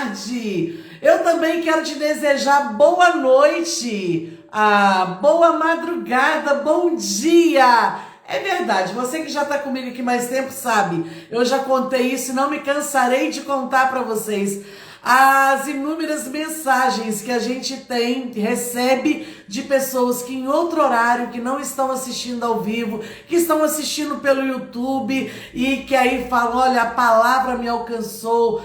tarde. Eu também quero te desejar boa noite, boa madrugada, bom dia. É verdade, você que já está comigo aqui mais tempo sabe, eu já contei isso e não me cansarei de contar para vocês as inúmeras mensagens que a gente recebe de pessoas que em outro horário, que não estão assistindo ao vivo, que estão assistindo pelo YouTube e que aí falam, olha, a palavra me alcançou,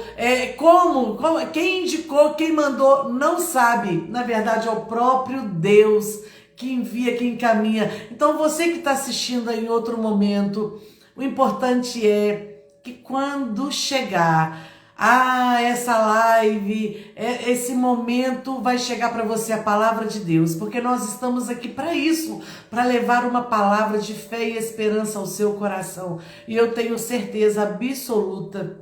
quem indicou, quem mandou, não sabe, na verdade é o próprio Deus que envia, que encaminha. Então você que está assistindo aí em outro momento, o importante é que quando chegar essa live, esse momento vai chegar para você a palavra de Deus, porque nós estamos aqui para isso, para levar uma palavra de fé e esperança ao seu coração. E eu tenho certeza absoluta,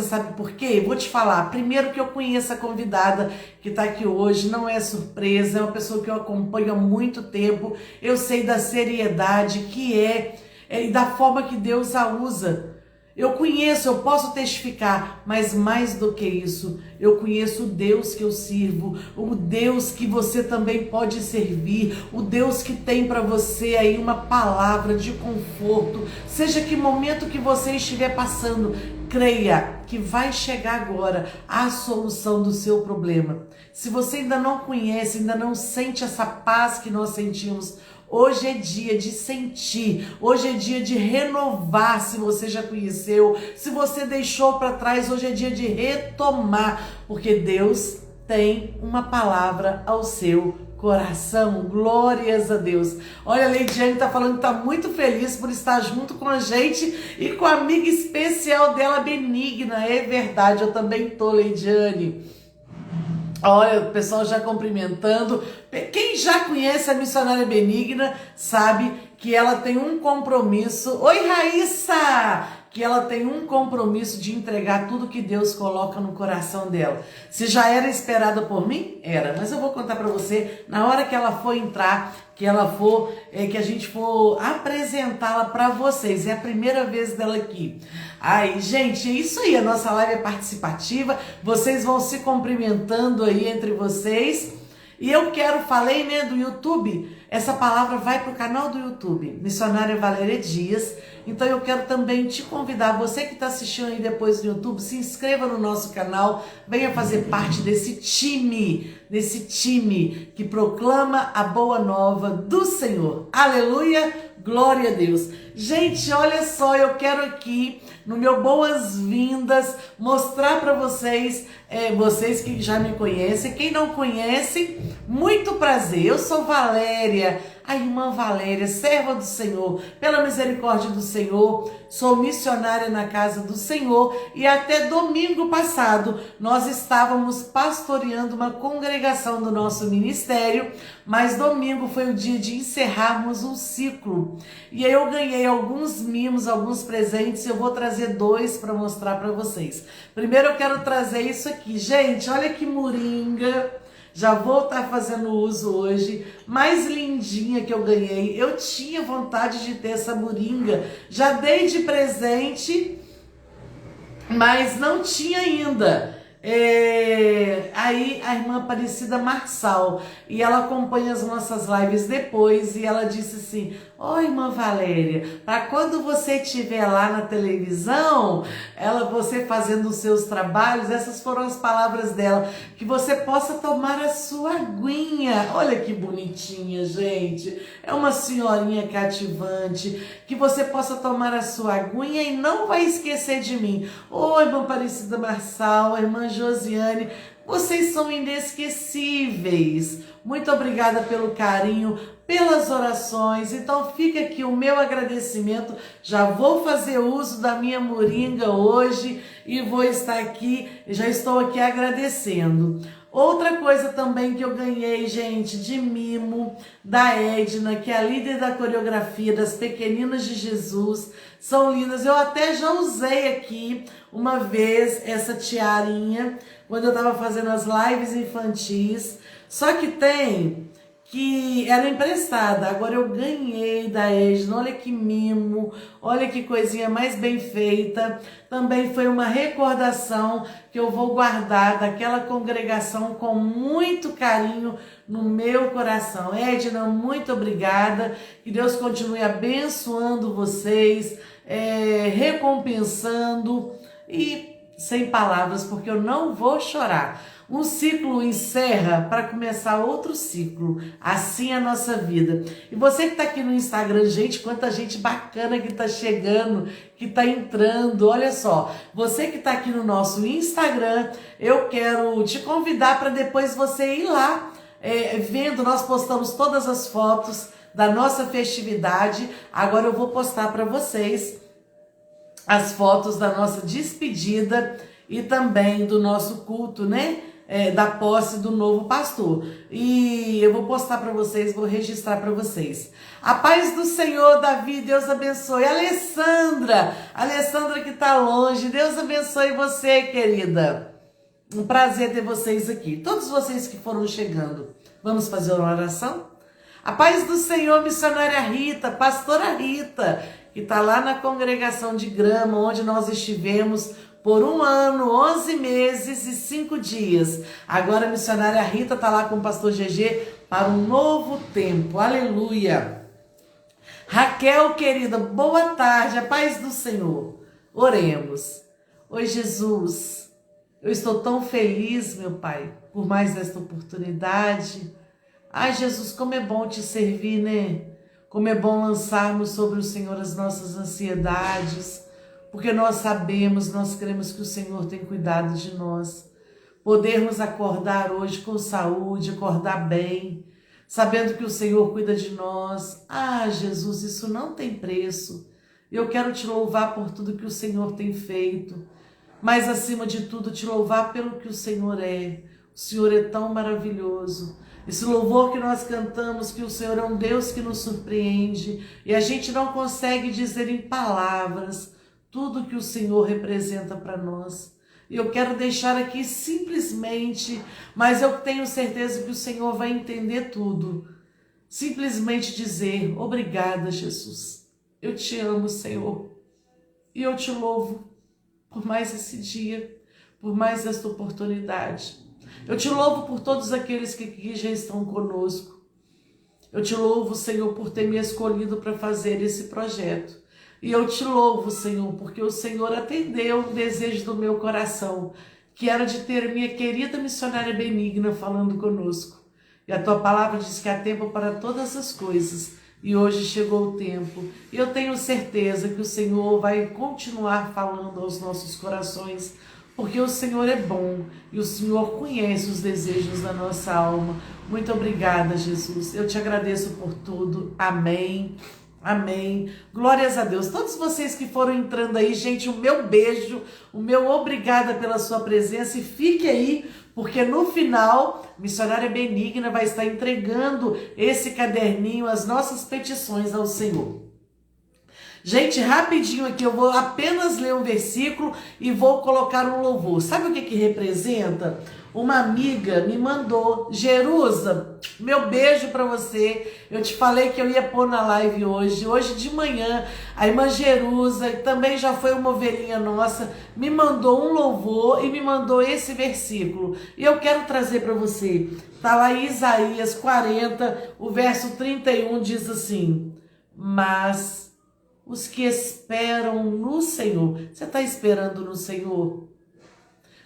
sabe por quê? Vou te falar, primeiro que eu conheço a convidada que está aqui hoje, não é surpresa, é uma pessoa que eu acompanho há muito tempo, eu sei da seriedade que e da forma que Deus a usa. Eu conheço, eu posso testificar, mas mais do que isso, eu conheço o Deus que eu sirvo, o Deus que você também pode servir, o Deus que tem para você aí uma palavra de conforto, seja que momento que você estiver passando, creia que vai chegar agora a solução do seu problema. Se você ainda não conhece, ainda não sente essa paz que nós sentimos, hoje é dia de sentir, hoje é dia de renovar, se você já conheceu, se você deixou para trás, hoje é dia de retomar, porque Deus tem uma palavra ao seu coração. Glórias a Deus. Olha, a Leidiane está falando que está muito feliz por estar junto com a gente e com a amiga especial dela, Benigna. É verdade, eu também tô, Leidiane. Olha, o pessoal já cumprimentando. Quem já conhece a missionária Benigna sabe que ela tem um compromisso. Oi, Raíssa! Que ela tem um compromisso de entregar tudo que Deus coloca no coração dela. Se já era esperada por mim, era. Mas eu vou contar para você, na hora que ela for entrar, que a gente for apresentá-la para vocês. É a primeira vez dela aqui. Ai, gente, é isso aí. A nossa live é participativa. Vocês vão se cumprimentando aí entre vocês. E eu falei, né, do YouTube, essa palavra vai para o canal do YouTube, Missionária Valéria Dias. Então eu quero também te convidar, você que está assistindo aí depois no YouTube, se inscreva no nosso canal, venha fazer parte desse time que proclama a boa nova do Senhor. Aleluia, glória a Deus. Gente, olha só, eu quero aqui no meu boas-vindas mostrar para vocês, vocês que já me conhecem, quem não conhece, muito prazer, eu sou Valéria, a irmã Valéria, serva do Senhor, pela misericórdia do Senhor, sou missionária na casa do Senhor e até domingo passado nós estávamos pastoreando uma congregação do nosso ministério, mas domingo foi o dia de encerrarmos um ciclo e aí eu ganhei alguns mimos, alguns presentes e eu vou trazer 2 para mostrar para vocês. Primeiro eu quero trazer isso aqui, gente, olha que moringa. Já vou estar fazendo uso hoje, mais lindinha que eu ganhei. Eu tinha vontade de ter essa moringa, já dei de presente, mas não tinha ainda. Aí a irmã Aparecida Marçal, e ela acompanha as nossas lives depois, e ela disse assim, irmã Valéria, para quando você estiver lá na televisão, você fazendo os seus trabalhos, essas foram as palavras dela, que você possa tomar a sua aguinha. Olha que bonitinha, gente, é uma senhorinha cativante, que você possa tomar a sua aguinha e não vai esquecer de mim. Irmã Aparecida Marçal, irmã Josiane, vocês são inesquecíveis. Muito obrigada pelo carinho, pelas orações. Então fica aqui o meu agradecimento. Já vou fazer uso da minha moringa hoje e vou estar aqui, já estou aqui agradecendo. Outra coisa também que eu ganhei, gente, de mimo, da Edna, que é a líder da coreografia das Pequeninas de Jesus. São lindas. Eu até já usei aqui uma vez essa tiarinha, quando eu estava fazendo as lives infantis. Só que que era emprestada, agora eu ganhei da Edna. Olha que mimo, olha que coisinha mais bem feita. Também foi uma recordação que eu vou guardar daquela congregação com muito carinho no meu coração. Edna, muito obrigada, que Deus continue abençoando vocês, recompensando, e sem palavras, porque eu não vou chorar. Um ciclo encerra para começar outro ciclo. Assim é a nossa vida. E você que está aqui no Instagram, gente, quanta gente bacana que está chegando, que está entrando. Olha só, você que está aqui no nosso Instagram, eu quero te convidar para depois você ir lá, vendo, nós postamos todas as fotos da nossa festividade. Agora eu vou postar para vocês as fotos da nossa despedida e também do nosso culto, né? Da posse do novo pastor. E eu vou postar para vocês, vou registrar para vocês. A paz do Senhor, Davi, Deus abençoe. Alessandra que está longe, Deus abençoe você, querida. Um prazer ter vocês aqui. Todos vocês que foram chegando, vamos fazer uma oração? A paz do Senhor, missionária Rita, pastora Rita, que está lá na congregação de Grama, onde nós estivemos por 1 ano, 11 meses e 5 dias. Agora a missionária Rita está lá com o pastor GG para um novo tempo. Aleluia. Raquel, querida, boa tarde, a paz do Senhor. Oremos. Oi, Jesus, eu estou tão feliz, meu Pai, por mais esta oportunidade. Ai, Jesus, como é bom te servir, né? Como é bom lançarmos sobre o Senhor as nossas ansiedades, porque nós sabemos, nós cremos que o Senhor tem cuidado de nós. Podermos acordar hoje com saúde, acordar bem, sabendo que o Senhor cuida de nós. Ah, Jesus, isso não tem preço. Eu quero te louvar por tudo que o Senhor tem feito, mas acima de tudo te louvar pelo que o Senhor é. O Senhor é tão maravilhoso. Esse louvor que nós cantamos, que o Senhor é um Deus que nos surpreende, e a gente não consegue dizer em palavras tudo que o Senhor representa para nós. E eu quero deixar aqui simplesmente, mas eu tenho certeza que o Senhor vai entender tudo. Simplesmente dizer: obrigada, Jesus. Eu te amo, Senhor. E eu te louvo por mais esse dia, por mais esta oportunidade. Eu te louvo por todos aqueles que já estão conosco. Eu te louvo, Senhor, por ter me escolhido para fazer esse projeto. E eu te louvo, Senhor, porque o Senhor atendeu o desejo do meu coração, que era de ter minha querida missionária Benigna falando conosco. E a tua palavra diz que há tempo para todas as coisas. E hoje chegou o tempo. E eu tenho certeza que o Senhor vai continuar falando aos nossos corações, porque o Senhor é bom e o Senhor conhece os desejos da nossa alma. Muito obrigada, Jesus. Eu te agradeço por tudo. Amém. Amém. Glórias a Deus. Todos vocês que foram entrando aí, gente, o meu beijo, o meu obrigada pela sua presença, e fique aí, porque no final, missionária Benigna vai estar entregando esse caderninho, as nossas petições ao Senhor. Gente, rapidinho aqui, eu vou apenas ler um versículo e vou colocar um louvor. Sabe o que representa? Uma amiga me mandou: Jerusa, meu beijo para você. Eu te falei que eu ia pôr na live hoje de manhã. A irmã Jerusa, que também já foi uma ovelhinha nossa, me mandou um louvor e me mandou esse versículo. E eu quero trazer para você. Está lá em Isaías 40, o verso 31 diz assim: mas os que esperam no Senhor. Você está esperando no Senhor?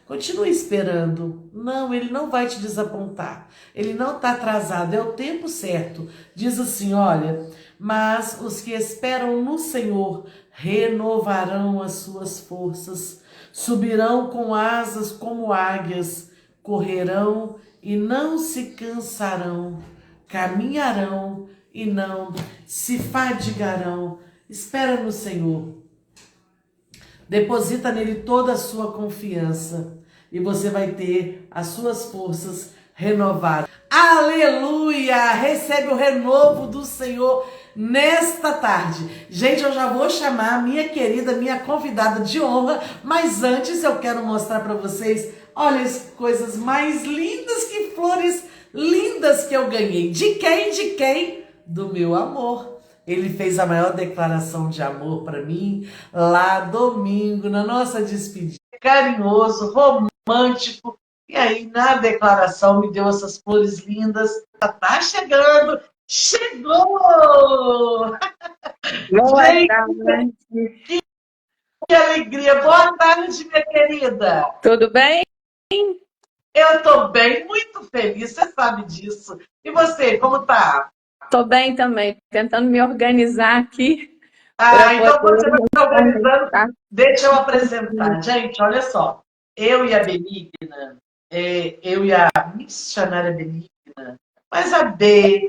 Continue esperando. Não, Ele não vai te desapontar. Ele não está atrasado, é o tempo certo. Diz assim, olha: mas os que esperam no Senhor renovarão as suas forças, subirão com asas como águias, correrão e não se cansarão, caminharão e não se fadigarão. Espera no Senhor. Deposita nele toda a sua confiança e você vai ter as suas forças renovadas. Aleluia! Recebe o renovo do Senhor nesta tarde. Gente, eu já vou chamar a minha querida, minha convidada de honra, mas antes eu quero mostrar para vocês, olha as coisas mais lindas, que flores lindas que eu ganhei. De quem? De quem? Do meu amor. Ele fez a maior declaração de amor para mim lá domingo, na nossa despedida. Carinhoso, romântico. E aí, na declaração, me deu essas flores lindas. Tá chegando! Chegou! Boa Gente, tarde. que alegria! Boa tarde, minha querida! Tudo bem? Eu estou bem, muito feliz, você sabe disso. E você, como tá? Tô bem também, tentando me organizar aqui para Ah, então poder você vai se organizando. conversar. Deixa eu apresentar. Gente, olha só. Eu e a Benigna, eu e a missionária Benigna, mas a B,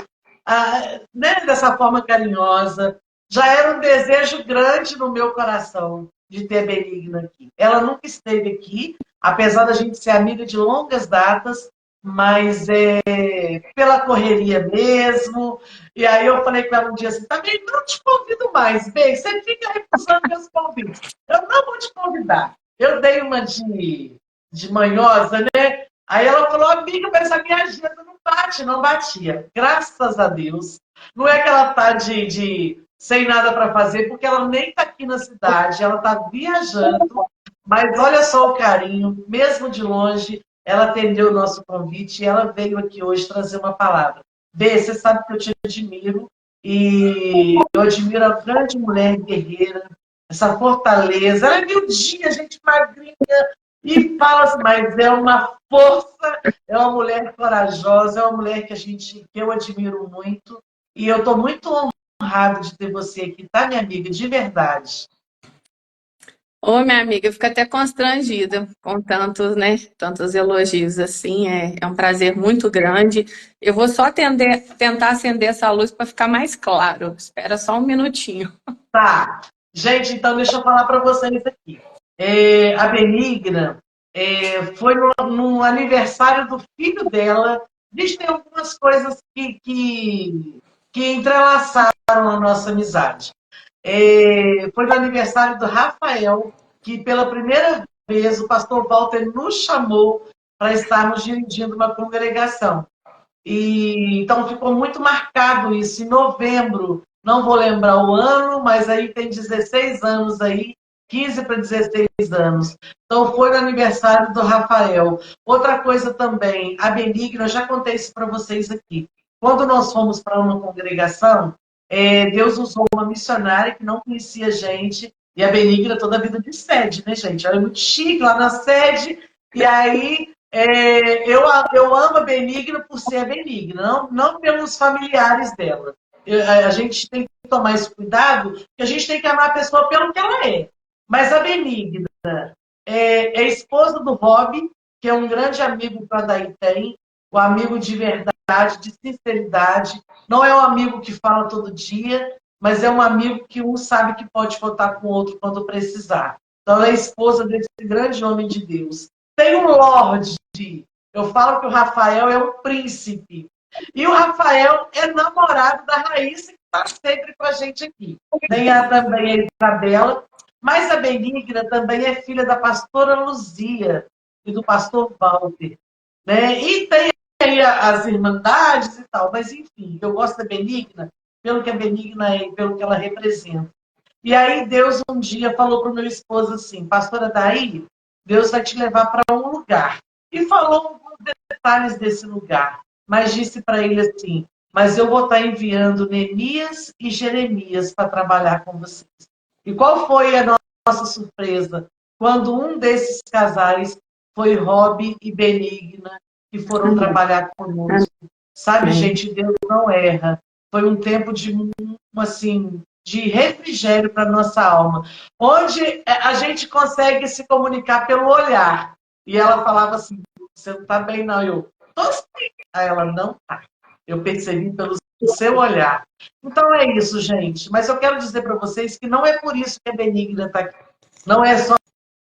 né, dessa forma carinhosa, já era um desejo grande no meu coração de ter a Benigna aqui. Ela nunca esteve aqui, apesar da gente ser amiga de longas datas, mas pela correria mesmo. E aí eu falei com ela um dia assim, também não te convido mais, bem, você fica recusando meus convites. Eu não vou te convidar. Eu dei uma de manhosa, né? Aí ela falou, amiga, mas a minha agenda não bate, não batia. Graças a Deus. Não é que ela tá sem nada para fazer, porque ela nem tá aqui na cidade, ela tá viajando. Mas olha só o carinho, mesmo de longe, ela atendeu o nosso convite e ela veio aqui hoje trazer uma palavra. Bê, você sabe que eu te admiro e eu admiro a grande mulher guerreira, essa fortaleza. Ela é miudinha, gente magrinha, e fala assim, mas é uma força, é uma mulher corajosa, é uma mulher que eu admiro muito. E eu estou muito honrado de ter você aqui, tá, minha amiga? De verdade. Ô, minha amiga, eu fico até constrangida com tantos, né, tantos elogios assim, é um prazer muito grande. Eu vou só tentar acender essa luz para ficar mais claro. Espera só um minutinho. Tá. Gente, então deixa eu falar para vocês aqui. A Benigna foi no aniversário do filho dela. Diz tem algumas coisas que entrelaçaram a nossa amizade. Foi no aniversário do Rafael que, pela primeira vez, o pastor Walter nos chamou para estarmos dirigindo uma congregação. E então ficou muito marcado isso. Em novembro, não vou lembrar o ano, mas aí tem 16 anos aí, 15 para 16 anos. Então foi no aniversário do Rafael. Outra coisa também, a Benigna, eu já contei isso para vocês aqui. Quando nós fomos para uma congregação, Deus usou uma missionária que não conhecia a gente, e a Benigna toda a vida de sede, né, gente? Ela é muito chique lá na sede, e aí eu amo a Benigna por ser Benigna, não pelos familiares dela. A gente tem que tomar esse cuidado, que a gente tem que amar a pessoa pelo que ela é. Mas a Benigna é esposa do Rob, que é um grande amigo que o Adair tem, um amigo de verdade, de sinceridade. Não é um amigo que fala todo dia, mas é um amigo que um sabe que pode contar com o outro quando precisar. Então, ela é esposa desse grande homem de Deus. Tem um Lorde. Eu falo que o Rafael é um príncipe. E o Rafael é namorado da Raíssa, que está sempre com a gente aqui. Tem também a Isabela, mas a Benigna também é filha da pastora Luzia e do pastor Walter. Né? E tem aí as irmandades e tal, mas enfim, eu gosto da Benigna pelo que a Benigna é e pelo que ela representa. E aí Deus um dia falou para o meu esposo assim, pastora Daí, Deus vai te levar para um lugar. E falou alguns detalhes desse lugar, mas disse para ele assim, mas eu vou estar enviando Neemias e Jeremias para trabalhar com vocês. E qual foi a nossa surpresa? Quando um desses casais foi Rob e Benigna, que foram trabalhar conosco. Sabe, gente, Deus não erra. Foi um tempo assim, de refrigério para nossa alma, onde a gente consegue se comunicar pelo olhar. E ela falava assim, você não está bem não. Eu, tô sim. Aí ela, não está. Eu percebi pelo seu olhar. Então é isso, gente. Mas eu quero dizer para vocês que não é por isso que a Benigna está aqui. Não é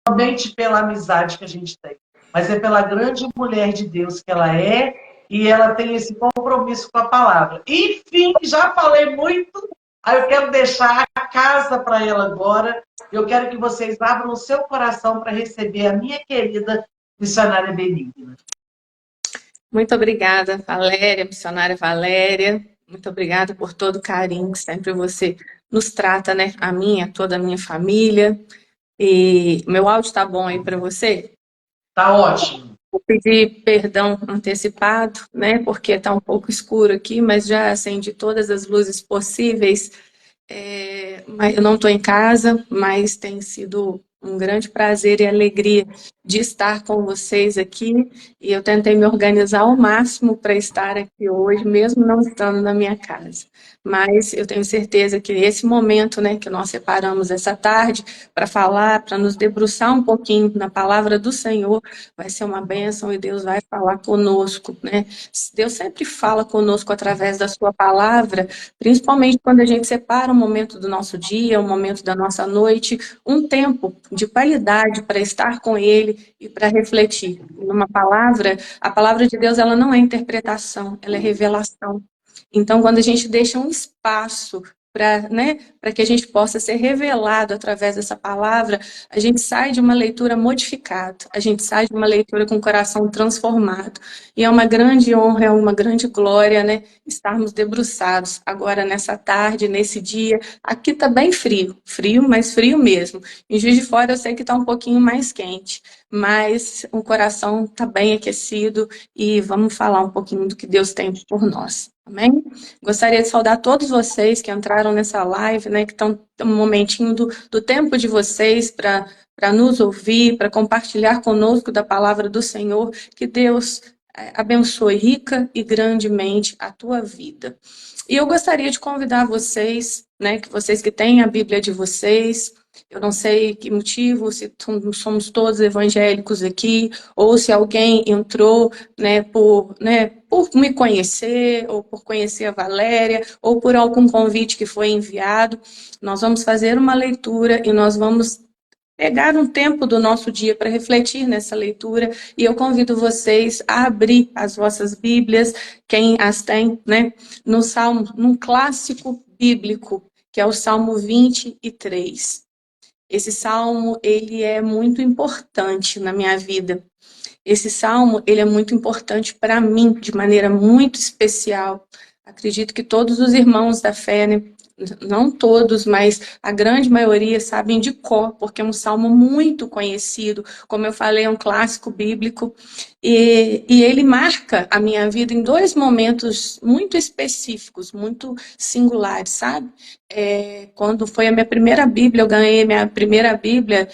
somente pela amizade que a gente tem, mas é pela grande mulher de Deus que ela é, e ela tem esse compromisso com a palavra. Enfim, já falei muito, aí eu quero deixar a casa para ela agora. Eu quero que vocês abram o seu coração para receber a minha querida missionária Benigna. Muito obrigada, Valéria, missionária Valéria. Muito obrigada por todo o carinho que sempre você nos trata, né? A minha, toda a minha família. E meu áudio está bom aí para você? Tá ótimo. Vou pedir perdão antecipado, né? Porque está um pouco escuro aqui, mas já acendi todas as luzes possíveis. Mas eu não estou em casa, mas tem sido um grande prazer e alegria de estar com vocês aqui. E eu tentei me organizar ao máximo para estar aqui hoje, mesmo não estando na minha casa. Mas eu tenho certeza que esse momento, né, que nós separamos essa tarde para falar, para nos debruçar um pouquinho na palavra do Senhor, vai ser uma bênção e Deus vai falar conosco, né? Deus sempre fala conosco através da sua palavra, principalmente quando a gente separa um momento do nosso dia, um momento da nossa noite, um tempo de qualidade para estar com Ele e para refletir. Numa palavra, a palavra de Deus ela não é interpretação, ela é revelação. Então, quando a gente deixa um espaço para, né, para que a gente possa ser revelado através dessa palavra, a gente sai de uma leitura modificada, a gente sai de uma leitura com o coração transformado. E é uma grande honra, é uma grande glória, né, estarmos debruçados agora nessa tarde, nesse dia. Aqui está bem frio, frio, mas frio mesmo. Em Juiz de Fora eu sei que está um pouquinho mais quente, mas o coração está bem aquecido e vamos falar um pouquinho do que Deus tem por nós. Amém? Gostaria de saudar todos vocês que entraram nessa live, né, que estão um momentinho do tempo de vocês para nos ouvir, para compartilhar conosco da palavra do Senhor. Que Deus abençoe rica e grandemente a tua vida. E eu gostaria de convidar vocês, né, que vocês que têm a Bíblia de vocês, eu não sei que motivo, se somos todos evangélicos aqui, ou se alguém entrou, por me conhecer, ou por conhecer a Valéria, ou por algum convite que foi enviado. Nós vamos fazer uma leitura e nós vamos pegar um tempo do nosso dia para refletir nessa leitura, e eu convido vocês a abrir as vossas Bíblias, quem as tem, né, no Salmo, num clássico bíblico, que é o Salmo 23. Esse salmo, ele é muito importante na minha vida. Esse salmo, ele é muito importante para mim, de maneira muito especial. Acredito que todos os irmãos da fé, né, não todos, mas a grande maioria sabem de cor, porque é um salmo muito conhecido. Como eu falei, é um clássico bíblico. E ele marca a minha vida em dois momentos muito específicos, muito singulares, sabe? Quando foi a minha primeira Bíblia, eu ganhei minha primeira Bíblia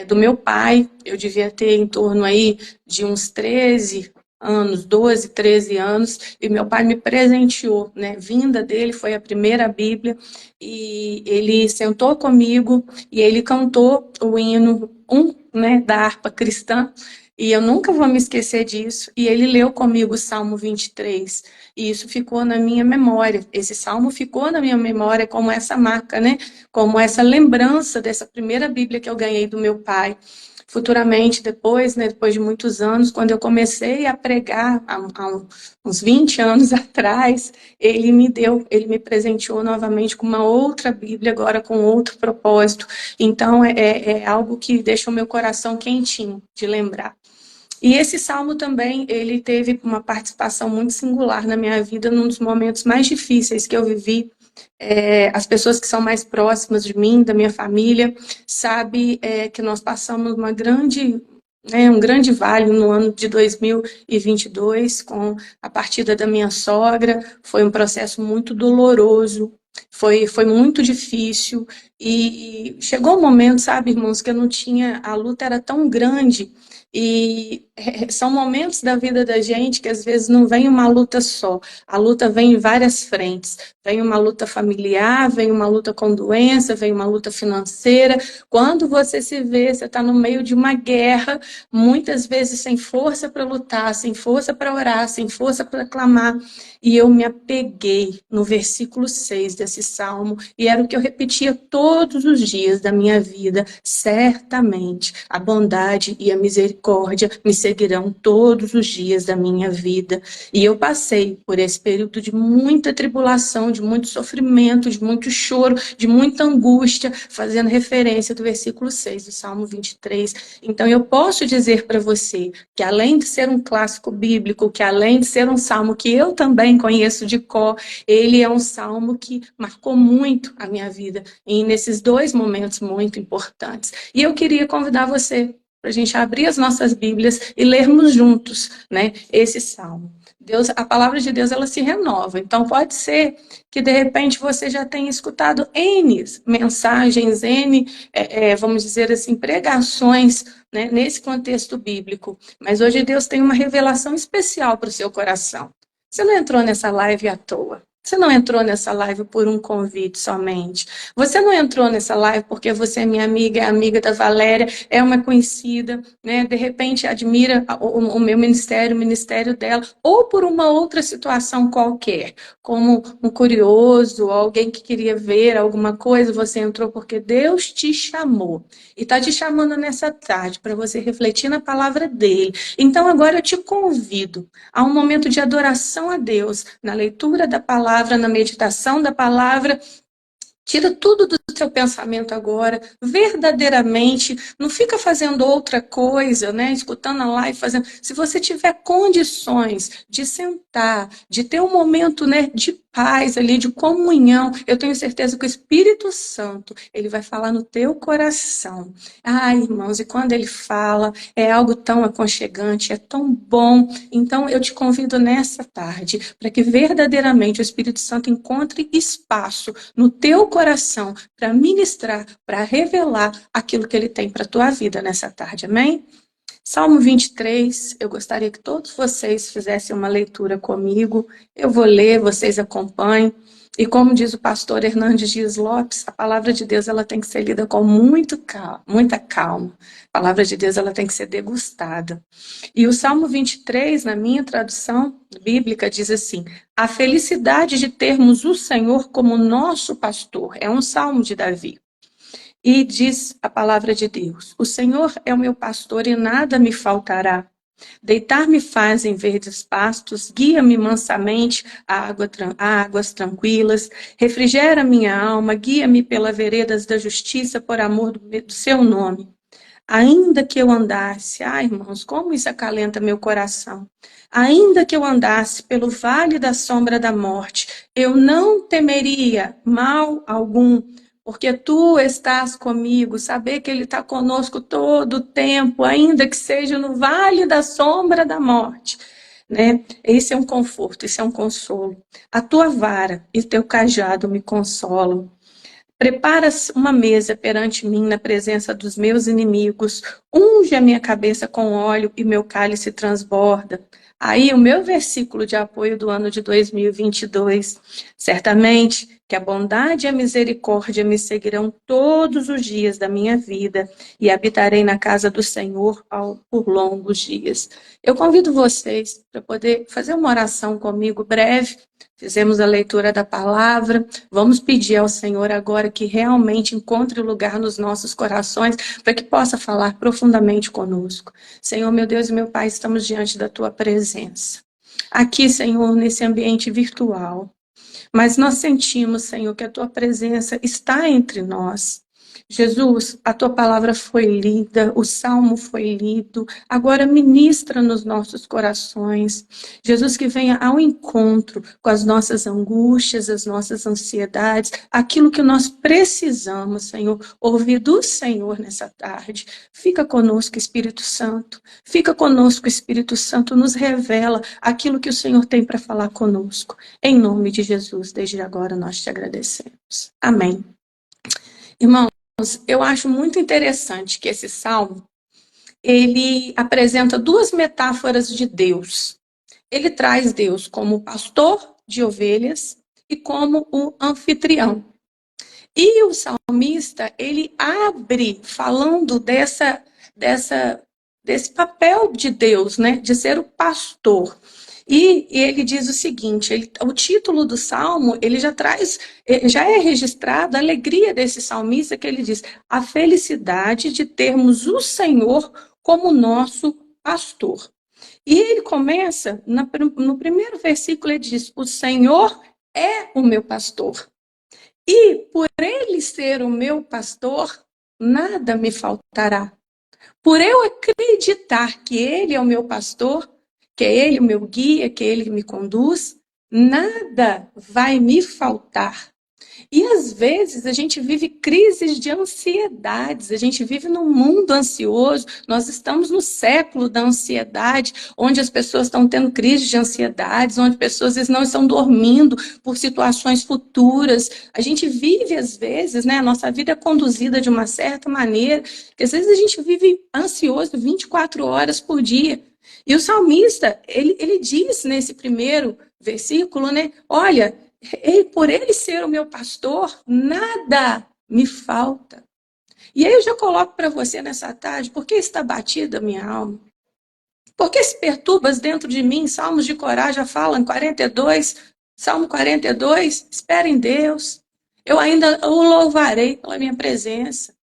do meu pai. Eu devia ter em torno aí de uns 13 anos, 12, 13 anos, e meu pai me presenteou, né? Vinda dele foi a primeira Bíblia, e ele sentou comigo e ele cantou o hino né, da harpa cristã, e eu nunca vou me esquecer disso, e ele leu comigo o Salmo 23, e isso ficou na minha memória, esse salmo ficou na minha memória como essa marca, né? Como essa lembrança dessa primeira Bíblia que eu ganhei do meu pai. Futuramente, depois, né, depois de muitos anos, quando eu comecei a pregar, há uns 20 anos atrás, ele me presenteou novamente com uma outra Bíblia, agora com outro propósito. Então, é algo que deixa o meu coração quentinho de lembrar. E esse salmo também, ele teve uma participação muito singular na minha vida, num dos momentos mais difíceis que eu vivi. As pessoas que são mais próximas de mim, da minha família, sabem que nós passamos um grande vale no ano de 2022, com a partida da minha sogra. Foi um processo muito doloroso, foi muito difícil, e chegou um momento, sabe, irmãos, que eu não tinha, a luta era tão grande, e são momentos da vida da gente que às vezes não vem uma luta só, a luta vem em várias frentes, vem uma luta familiar, vem uma luta com doença, vem uma luta financeira. Quando você se vê, você está no meio de uma guerra, muitas vezes sem força para lutar, sem força para orar, sem força para clamar, E eu me apeguei no versículo 6 desse salmo, e era o que eu repetia todos os dias da minha vida. Certamente a bondade e a misericórdia me seguirão todos os dias da minha vida. E eu passei por esse período de muita tribulação, de muito sofrimento, de muito choro, de muita angústia, fazendo referência do versículo 6 do Salmo 23. Então eu posso dizer para você que além de ser um clássico bíblico, que além de ser um salmo que eu também conheço de cor, ele é um salmo que marcou muito a minha vida, e nesses dois momentos muito importantes. E eu queria convidar você para a gente abrir as nossas Bíblias e lermos juntos, né, esse salmo. Deus, a palavra de Deus, ela se renova. Então, pode ser que, de repente, você já tenha escutado N mensagens, vamos dizer assim, pregações, né, nesse contexto bíblico. Mas hoje Deus tem uma revelação especial para o seu coração. Você não entrou nessa live à toa. Você não entrou nessa live por um convite somente. Você não entrou nessa live porque você é minha amiga, é amiga da Valéria, é uma conhecida, né? De repente admira o meu ministério, o ministério dela, ou por uma outra situação qualquer, como um curioso, alguém que queria ver alguma coisa, você entrou porque Deus te chamou. E está te chamando nessa tarde para você refletir na palavra dele. Então agora eu te convido a um momento de adoração a Deus, na leitura da palavra, na meditação da palavra. Tira tudo do seu pensamento agora, verdadeiramente, não fica fazendo outra coisa, né? Escutando a live, fazendo. Se você tiver condições de sentar, de ter um momento, né, de paz ali, de comunhão, eu tenho certeza que o Espírito Santo, ele vai falar no teu coração. Ah, irmãos, e quando ele fala, é algo tão aconchegante, é tão bom. Então, eu te convido nessa tarde, para que verdadeiramente o Espírito Santo encontre espaço no teu coração para ministrar, para revelar aquilo que ele tem para a tua vida nessa tarde, amém? Salmo 23, eu gostaria que todos vocês fizessem uma leitura comigo. Eu vou ler, vocês acompanhem. E como diz o pastor Hernandes Dias Lopes, a palavra de Deus ela tem que ser lida com muita calma. A palavra de Deus ela tem que ser degustada. E o Salmo 23, na minha tradução bíblica, diz assim: a felicidade de termos o Senhor como nosso pastor. É um salmo de Davi. E diz a palavra de Deus: o Senhor é o meu pastor e nada me faltará. Deitar-me faz em verdes pastos, guia-me mansamente a águas tranquilas, refrigera minha alma, guia-me pelas veredas da justiça por amor do seu nome. Ainda que eu andasse, irmãos, como isso acalenta meu coração. Ainda que eu andasse pelo vale da sombra da morte, eu não temeria mal algum, porque tu estás comigo. Saber que ele está conosco todo o tempo, ainda que seja no vale da sombra da morte, né? Esse é um conforto, esse é um consolo. A tua vara e teu cajado me consolam. Preparas uma mesa perante mim na presença dos meus inimigos, unge a minha cabeça com óleo e meu cálice transborda. Aí o meu versículo de apoio do ano de 2022. Certamente que a bondade e a misericórdia me seguirão todos os dias da minha vida e habitarei na casa do Senhor por longos dias. Eu convido vocês para poder fazer uma oração comigo breve. Fizemos a leitura da palavra. Vamos pedir ao Senhor agora que realmente encontre lugar nos nossos corações para que possa falar profundamente conosco. Senhor, meu Deus e meu Pai, estamos diante da Tua presença. Aqui, Senhor, nesse ambiente virtual. Mas nós sentimos, Senhor, que a Tua presença está entre nós. Jesus, a Tua palavra foi lida, o Salmo foi lido, agora ministra nos nossos corações. Jesus, que venha ao encontro com as nossas angústias, as nossas ansiedades, aquilo que nós precisamos, Senhor, ouvir do Senhor nessa tarde. Fica conosco, Espírito Santo. Fica conosco, Espírito Santo, nos revela aquilo que o Senhor tem para falar conosco. Em nome de Jesus, desde agora nós te agradecemos. Amém. Irmão, eu acho muito interessante que esse salmo, ele apresenta duas metáforas de Deus. Ele traz Deus como pastor de ovelhas e como o anfitrião. E o salmista, ele abre falando desse papel de Deus, né, de ser o pastor. E ele diz o seguinte, o título do salmo, ele já traz, já é registrado a alegria desse salmista, que ele diz, a felicidade de termos o Senhor como nosso pastor. E ele começa, no primeiro versículo, ele diz, o Senhor é o meu pastor. E por ele ser o meu pastor, nada me faltará. Por eu acreditar que ele é o meu pastor, que é ele o meu guia, que é ele que me conduz, nada vai me faltar. E às vezes a gente vive crises de ansiedades, a gente vive num mundo ansioso, nós estamos no século da ansiedade, onde as pessoas estão tendo crises de ansiedades, onde pessoas às vezes não estão dormindo por situações futuras. A gente vive às vezes, né, a nossa vida é conduzida de uma certa maneira, que às vezes a gente vive ansioso 24 horas por dia. E o salmista, ele diz nesse primeiro versículo, né, olha, por ele ser o meu pastor, nada me falta. E aí eu já coloco para você nessa tarde, por que está batida a minha alma? Por que se perturbas dentro de mim? Salmos de Corá já falam, 42, Salmo 42, espera em Deus. Eu ainda o louvarei pela minha presença.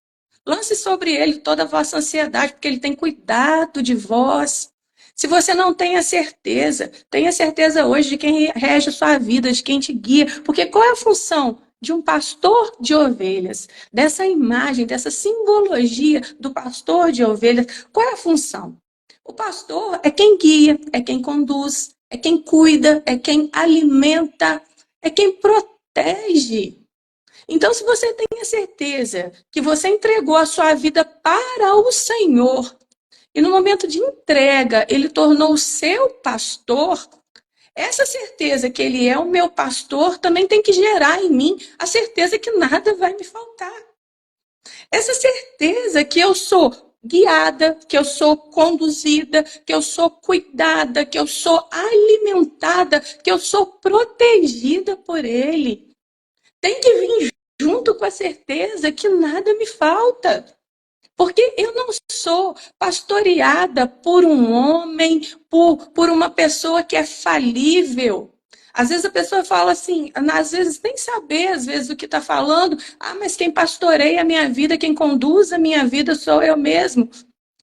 Lance sobre ele toda a vossa ansiedade, porque ele tem cuidado de vós. Se você não tem a certeza, tenha certeza hoje de quem rege a sua vida, de quem te guia. Porque qual é a função de um pastor de ovelhas? Dessa imagem, dessa simbologia do pastor de ovelhas, qual é a função? O pastor é quem guia, é quem conduz, é quem cuida, é quem alimenta, é quem protege. Então, se você tem a certeza que você entregou a sua vida para o Senhor, e no momento de entrega ele tornou o seu pastor, essa certeza que ele é o meu pastor também tem que gerar em mim a certeza que nada vai me faltar. Essa certeza que eu sou guiada, que eu sou conduzida, que eu sou cuidada, que eu sou alimentada, que eu sou protegida por ele. Tem que vir junto com a certeza que nada me falta. Porque eu não sou pastoreada por um homem, por uma pessoa que é falível. Às vezes a pessoa fala assim, às vezes nem saber, às vezes, o que está falando. Ah, mas quem pastoreia a minha vida, quem conduz a minha vida sou eu mesmo.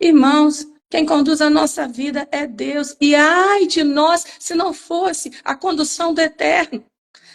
Irmãos, quem conduz a nossa vida é Deus. E ai de nós, se não fosse a condução do Eterno.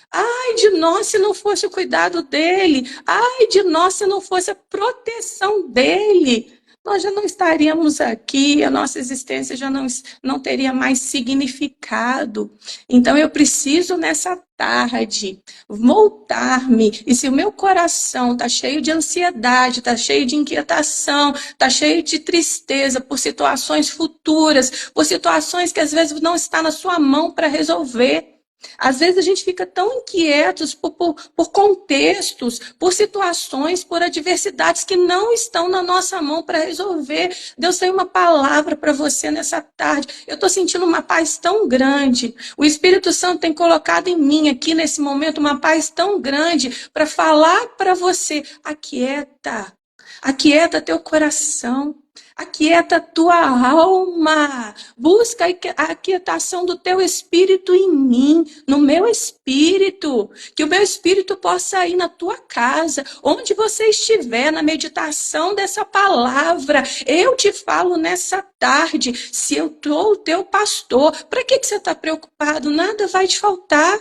Ai de nós se não fosse o cuidado dele. Ai de nós se não fosse a proteção dele. Nós já não estaríamos aqui, a nossa existência já não teria mais significado. Então eu preciso nessa tarde voltar-me. E se o meu coração está cheio de ansiedade, está cheio de inquietação, está cheio de tristeza por situações futuras, por situações que às vezes não está na sua mão para resolver. Às vezes a gente fica tão inquietos por contextos, por situações, por adversidades que não estão na nossa mão para resolver. Deus tem uma palavra para você nessa tarde. Eu estou sentindo uma paz tão grande. O Espírito Santo tem colocado em mim aqui nesse momento uma paz tão grande para falar para você. Aquieta, aquieta teu coração. Aquieta a tua alma, busca a aquietação do teu espírito em mim, no meu espírito, que o meu espírito possa ir na tua casa, onde você estiver, na meditação dessa palavra. Eu te falo nessa tarde, se eu sou o teu pastor, para que você está preocupado? Nada vai te faltar.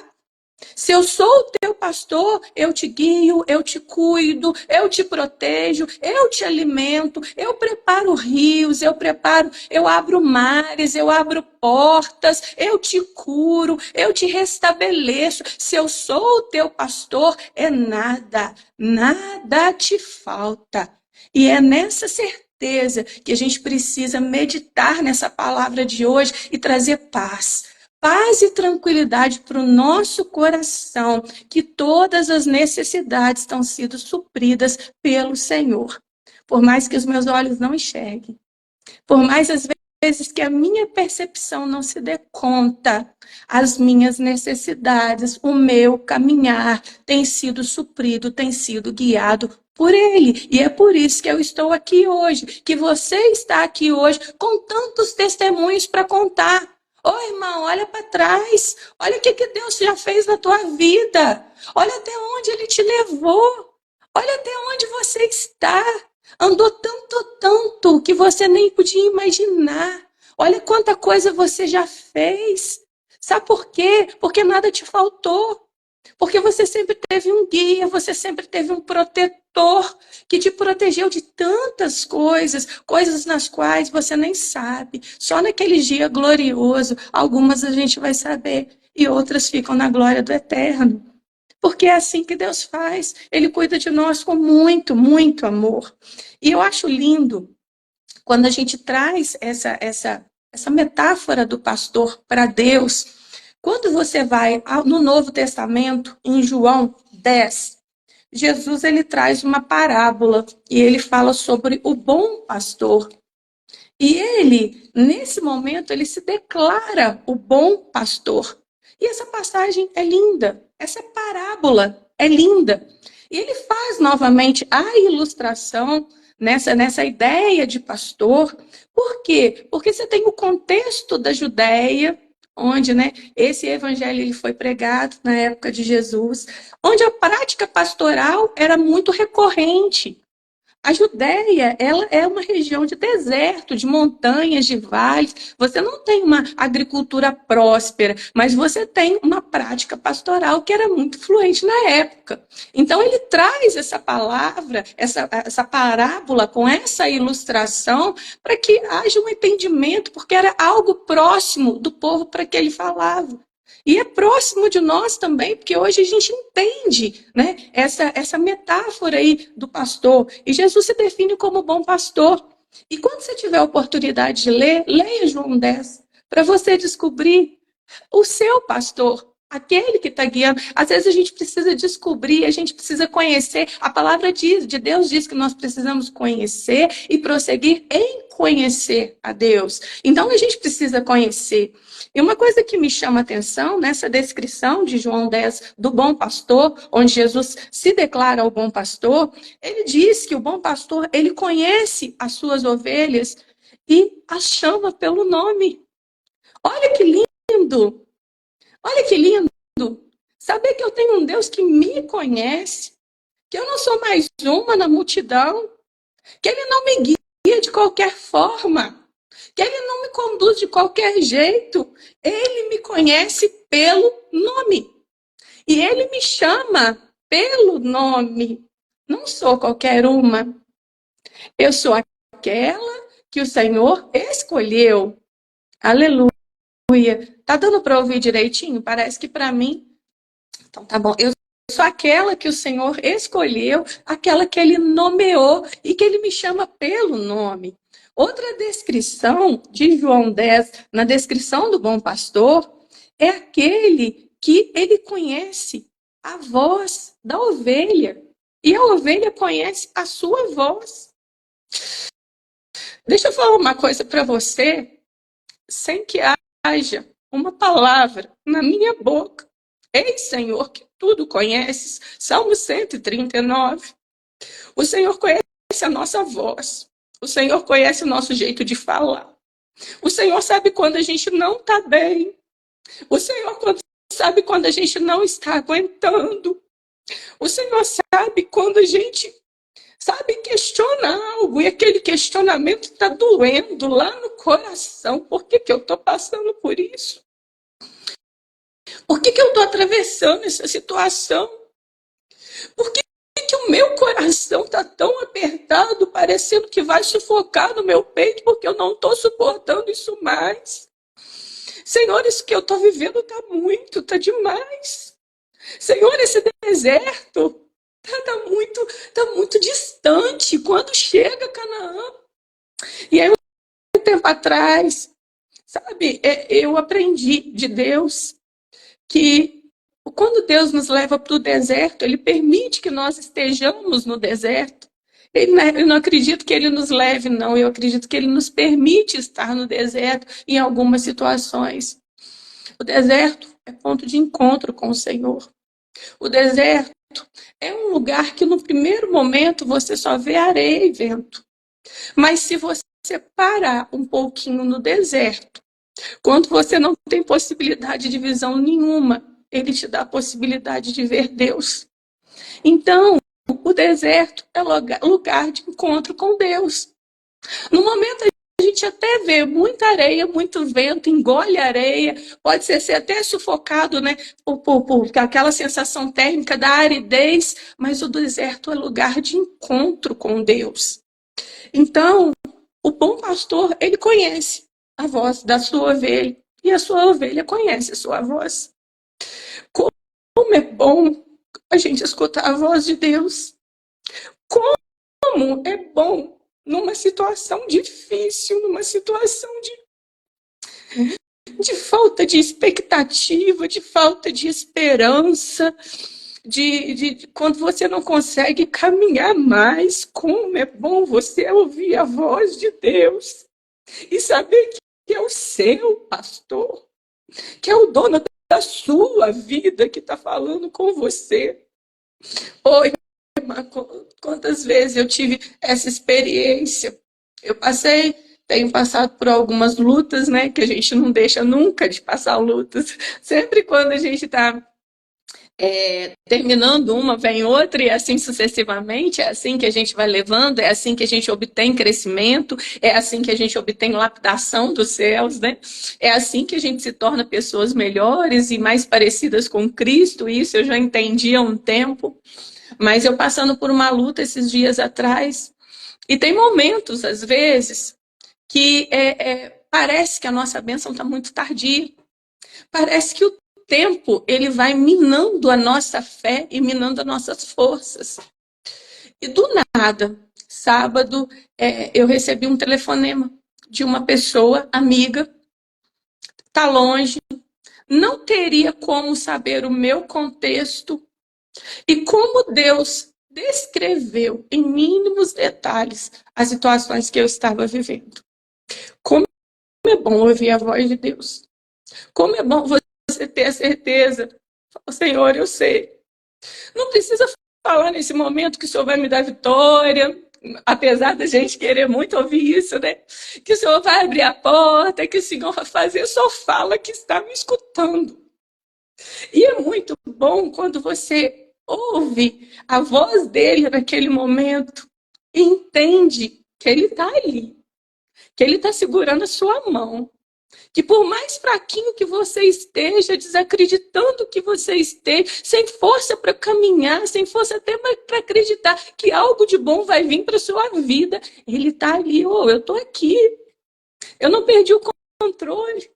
Se eu sou o teu pastor, eu te guio, eu te cuido, eu te protejo, eu te alimento, eu preparo rios, eu abro mares, eu abro portas, eu te curo, eu te restabeleço. Se eu sou o teu pastor, nada te falta. E é nessa certeza que a gente precisa meditar nessa palavra de hoje e trazer paz. Paz e tranquilidade para o nosso coração, que todas as necessidades estão sendo supridas pelo Senhor. Por mais que os meus olhos não enxerguem, por mais às vezes que a minha percepção não se dê conta, as minhas necessidades, o meu caminhar tem sido suprido, tem sido guiado por Ele. E é por isso que eu estou aqui hoje, que você está aqui hoje com tantos testemunhos para contar. Ô, irmão, olha para trás. Olha o que Deus já fez na tua vida. Olha até onde Ele te levou. Olha até onde você está. Andou tanto, tanto que você nem podia imaginar. Olha quanta coisa você já fez. Sabe por quê? Porque nada te faltou. Porque você sempre teve um guia, você sempre teve um protetor que te protegeu de tantas coisas, coisas nas quais você nem sabe. Só naquele dia glorioso, algumas a gente vai saber e outras ficam na glória do eterno. Porque é assim que Deus faz. Ele cuida de nós com muito, muito amor. E eu acho lindo quando a gente traz essa metáfora do pastor para Deus. Quando você vai no Novo Testamento, em João 10, Jesus ele traz uma parábola e ele fala sobre o bom pastor. E ele, nesse momento, ele se declara o bom pastor. E essa passagem é linda, essa parábola é linda. E ele faz novamente a ilustração nessa ideia de pastor. Por quê? Porque você tem o contexto da Judéia, onde, né, esse evangelho ele foi pregado na época de Jesus, onde a prática pastoral era muito recorrente. A Judéia, ela é uma região de deserto, de montanhas, de vales. Você não tem uma agricultura próspera, mas você tem uma prática pastoral que era muito fluente na época. Então, ele traz essa palavra, essa parábola com essa ilustração para que haja um entendimento, porque era algo próximo do povo para que ele falava. E é próximo de nós também, porque hoje a gente entende, né, essa metáfora aí do pastor. E Jesus se define como bom pastor. E quando você tiver a oportunidade de ler, leia João 10, para você descobrir o seu pastor, aquele que está guiando. Às vezes a gente precisa descobrir, a gente precisa conhecer. A palavra de Deus diz que nós precisamos conhecer e prosseguir em conhecer a Deus. Então a gente precisa conhecer. E uma coisa que me chama a atenção nessa descrição de João 10 do bom pastor, onde Jesus se declara o bom pastor, ele diz que o bom pastor, ele conhece as suas ovelhas e as chama pelo nome. Olha que lindo! Olha que lindo! Saber que eu tenho um Deus que me conhece, que eu não sou mais uma na multidão, que Ele não me guia de qualquer forma, que Ele não me conduz de qualquer jeito. Ele me conhece pelo nome. E Ele me chama pelo nome. Não sou qualquer uma. Eu sou aquela que o Senhor escolheu. Aleluia. Tá dando para ouvir direitinho? Parece que para mim. Então tá bom. Eu sou aquela que o Senhor escolheu, aquela que Ele nomeou e que Ele me chama pelo nome. Outra descrição de João 10, na descrição do bom pastor, é aquele que ele conhece a voz da ovelha. E a ovelha conhece a sua voz. Deixa eu falar uma coisa para você, sem que haja uma palavra na minha boca. Ei, Senhor, que tudo conheces. Salmo 139. O Senhor conhece a nossa voz. O Senhor conhece o nosso jeito de falar. O Senhor sabe quando a gente não está bem. O Senhor sabe quando a gente não está aguentando. O Senhor sabe quando a gente, questiona algo e aquele questionamento está doendo lá no coração. Por que eu estou passando por isso? Por que eu estou atravessando essa situação? Por que o meu coração está tão apertado, parecendo que vai sufocar no meu peito, porque eu não estou suportando isso mais? Senhor, isso que eu estou vivendo está demais. Senhor, esse deserto está muito distante. Quando chega Canaã? E aí, um tempo atrás, eu aprendi de Deus que quando Deus nos leva para o deserto, Ele permite que nós estejamos no deserto. Eu não acredito que Ele nos leve, não. Eu acredito que Ele nos permite estar no deserto em algumas situações. O deserto é ponto de encontro com o Senhor. O deserto é um lugar que no primeiro momento você só vê areia e vento. Mas se você parar um pouquinho no deserto Quando você não tem possibilidade de visão nenhuma, ele te dá a possibilidade de ver Deus. Então, o deserto é lugar de encontro com Deus. No momento a gente até vê muita areia, muito vento, engole a areia, pode ser até sufocado, né, por aquela sensação térmica da aridez, mas o deserto é lugar de encontro com Deus. Então, o bom pastor, ele conhece a voz da sua ovelha, e a sua ovelha conhece a sua voz. Como é bom a gente escutar a voz de Deus. Como é bom numa situação difícil, numa situação de falta de expectativa, de falta de esperança, quando você não consegue caminhar mais. Como é bom você ouvir a voz de Deus e saber que é o seu pastor, que é o dono da sua vida que está falando com você. Oi, quantas vezes eu tive essa experiência. Eu tenho passado por algumas lutas, né? Que a gente não deixa nunca de passar lutas. Sempre quando a gente está terminando uma, vem outra, e assim sucessivamente. É assim que a gente vai levando, é assim que a gente obtém crescimento, é assim que a gente obtém lapidação dos céus, né? É assim que a gente se torna pessoas melhores e mais parecidas com Cristo. Isso eu já entendi há um tempo. Mas eu passando por uma luta esses dias atrás, e tem momentos, às vezes, que parece que a nossa bênção está muito tardia. Parece que o tempo ele vai minando a nossa fé e minando as nossas forças. E do nada, sábado, eu recebi um telefonema de uma pessoa amiga, está longe, não teria como saber o meu contexto e como Deus descreveu em mínimos detalhes as situações que eu estava vivendo. Como é bom ouvir a voz de Deus. Como é bom você ter a certeza. Senhor, eu sei. Não precisa falar nesse momento que o Senhor vai me dar vitória, apesar da gente querer muito ouvir isso, né? Que o Senhor vai abrir a porta, que o Senhor vai fazer, só fala que está me escutando. E é muito bom quando você ouve a voz dele naquele momento e entende que ele está ali, que ele está segurando a sua mão, que por mais fraquinho que você esteja, desacreditando que você esteja, sem força para caminhar, sem força até para acreditar que algo de bom vai vir para sua vida, ele está ali. Eu estou aqui, eu não perdi o controle,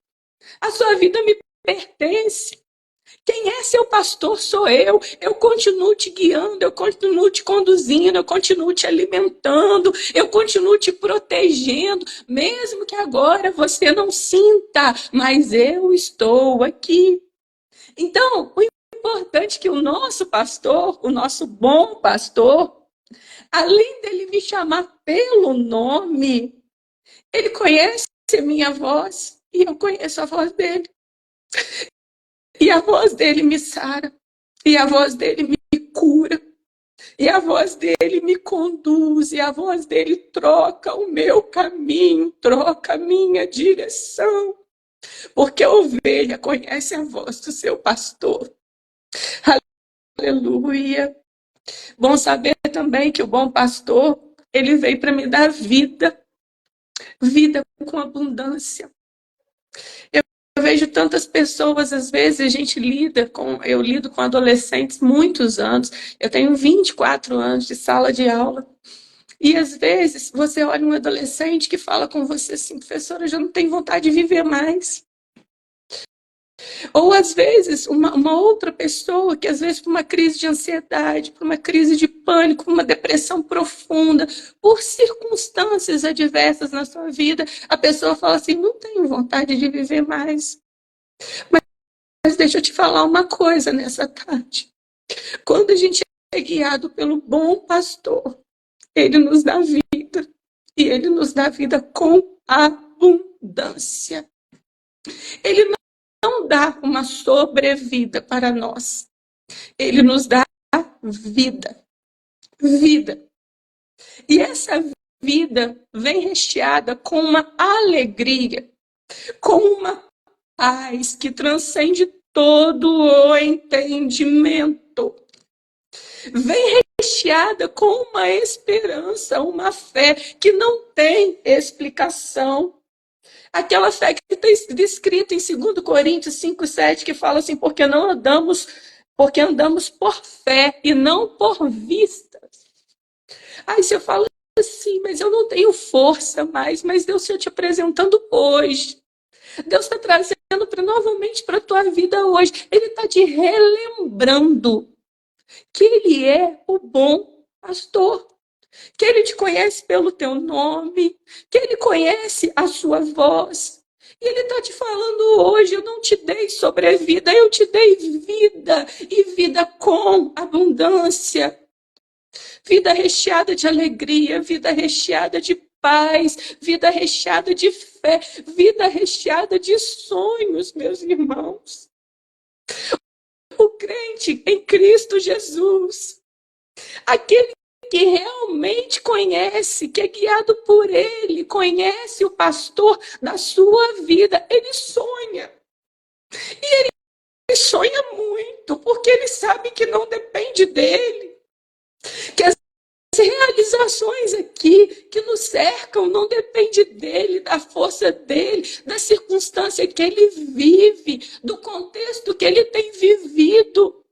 a sua vida me pertence. Quem é seu pastor sou eu. Eu continuo te guiando, eu continuo te conduzindo, eu continuo te alimentando, eu continuo te protegendo, mesmo que agora você não sinta, mas eu estou aqui. Então, o importante é que o nosso pastor, o nosso bom pastor, além dele me chamar pelo nome, ele conhece a minha voz e eu conheço a voz dele. E a voz dele me sara, e a voz dele me cura, e a voz dele me conduz, e a voz dele troca o meu caminho, troca a minha direção. Porque a ovelha conhece a voz do seu pastor. Aleluia. Bom saber também que o bom pastor, ele veio para me dar vida, vida com abundância. Eu vejo tantas pessoas, às vezes a gente eu lido com adolescentes muitos anos, eu tenho 24 anos de sala de aula, e às vezes você olha um adolescente que fala com você assim, professora, eu já não tenho vontade de viver mais. Ou às vezes uma outra pessoa que às vezes por uma crise de ansiedade, por uma crise de pânico, por uma depressão profunda, por circunstâncias adversas na sua vida, a pessoa fala assim, não tenho vontade de viver mais. Mas deixa eu te falar uma coisa nessa tarde. Quando a gente é guiado pelo bom pastor, ele nos dá vida. E ele nos dá vida com abundância. Ele não dá uma sobrevida para nós. Ele nos dá vida. Vida. E essa vida vem recheada com uma alegria com uma paz que transcende todo o entendimento. Vem recheada com uma esperança, uma fé que não tem explicação. Aquela fé que está descrita em 2 Coríntios 5:7, que fala assim, porque andamos por fé e não por vistas. Aí você fala assim, mas eu não tenho força mais, mas Deus está te apresentando hoje. Deus está trazendo novamente para a tua vida hoje. Ele está te relembrando que Ele é o bom pastor, que Ele te conhece pelo teu nome, que Ele conhece a sua voz. E Ele está te falando hoje, eu não te dei sobrevida, eu te dei vida, e vida com abundância. Vida recheada de alegria, vida recheada de paz, vida recheada de fé, vida recheada de sonhos, meus irmãos. O crente em Cristo Jesus, aquele que realmente conhece, que é guiado por Ele, conhece o pastor da sua vida, ele sonha. E ele sonha muito, porque ele sabe que não depende dele. Que as realizações aqui que nos cercam não depende dele, da força dele, da circunstância que ele vive, do contexto que ele tem vivido.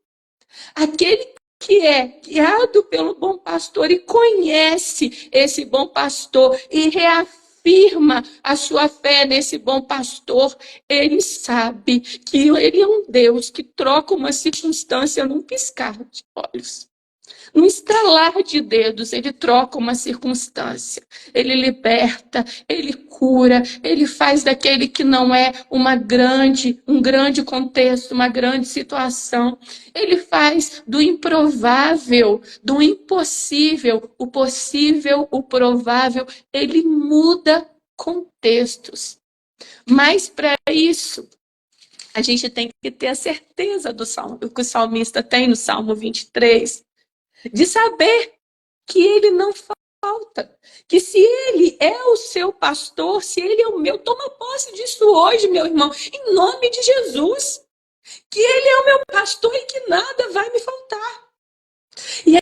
Aquele que é guiado pelo bom pastor e conhece esse bom pastor e reafirma a sua fé nesse bom pastor, ele sabe que ele é um Deus que troca uma circunstância num piscar de olhos. Num estalar de dedos, ele troca uma circunstância, ele liberta, ele cura, ele faz daquele que não é um grande contexto, uma grande situação. Ele faz do improvável, do impossível, o possível, o provável. Ele muda contextos. Mas para isso, a gente tem que ter a certeza do que o salmista tem no Salmo 23, de saber que ele não falta, que se ele é o seu pastor, se ele é o meu, toma posse disso hoje, meu irmão, em nome de Jesus, que ele é o meu pastor e que nada vai me faltar. E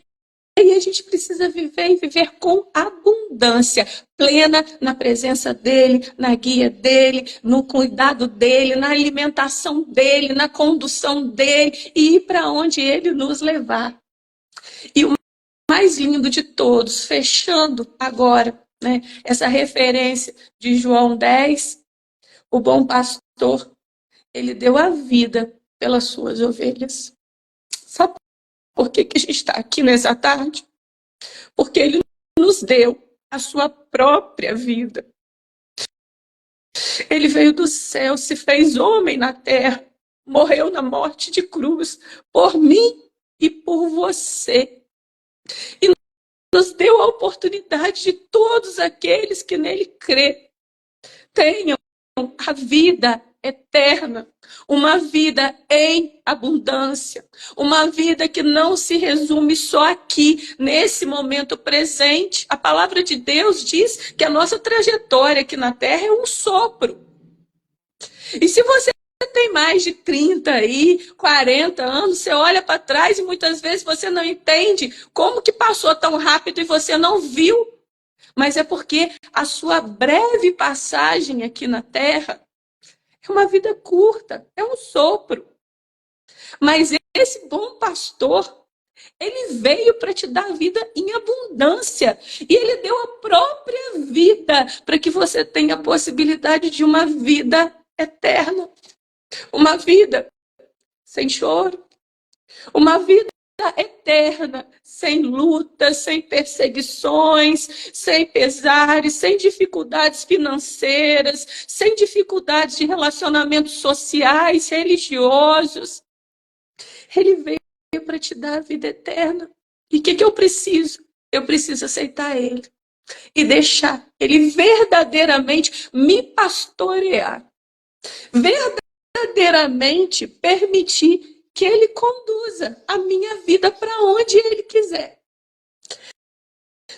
aí a gente precisa viver e viver com abundância, plena na presença dele, na guia dele, no cuidado dele, na alimentação dele, na condução dele e ir para onde ele nos levar. E o mais lindo de todos, fechando agora, né, essa referência de João 10, o bom pastor, ele deu a vida pelas suas ovelhas. Sabe por que a gente está aqui nessa tarde? Porque ele nos deu a sua própria vida. Ele veio do céu, se fez homem na terra, morreu na morte de cruz por mim e por você. E nos deu a oportunidade de todos aqueles que nele crê tenham a vida eterna, uma vida em abundância, uma vida que não se resume só aqui, nesse momento presente. A palavra de Deus diz que a nossa trajetória aqui na Terra é um sopro. E se você tem mais de 30 aí, 40 anos, você olha para trás e muitas vezes você não entende como que passou tão rápido e você não viu. Mas é porque a sua breve passagem aqui na Terra é uma vida curta, é um sopro. Mas esse bom pastor, ele veio para te dar vida em abundância. E ele deu a própria vida para que você tenha a possibilidade de uma vida eterna. Uma vida sem choro. Uma vida eterna, sem lutas, sem perseguições, sem pesares, sem dificuldades financeiras, sem dificuldades de relacionamentos sociais, religiosos. Ele veio para te dar a vida eterna. E o que eu preciso? Eu preciso aceitar ele e deixar ele verdadeiramente me pastorear. Verdadeiramente permitir que ele conduza a minha vida para onde ele quiser.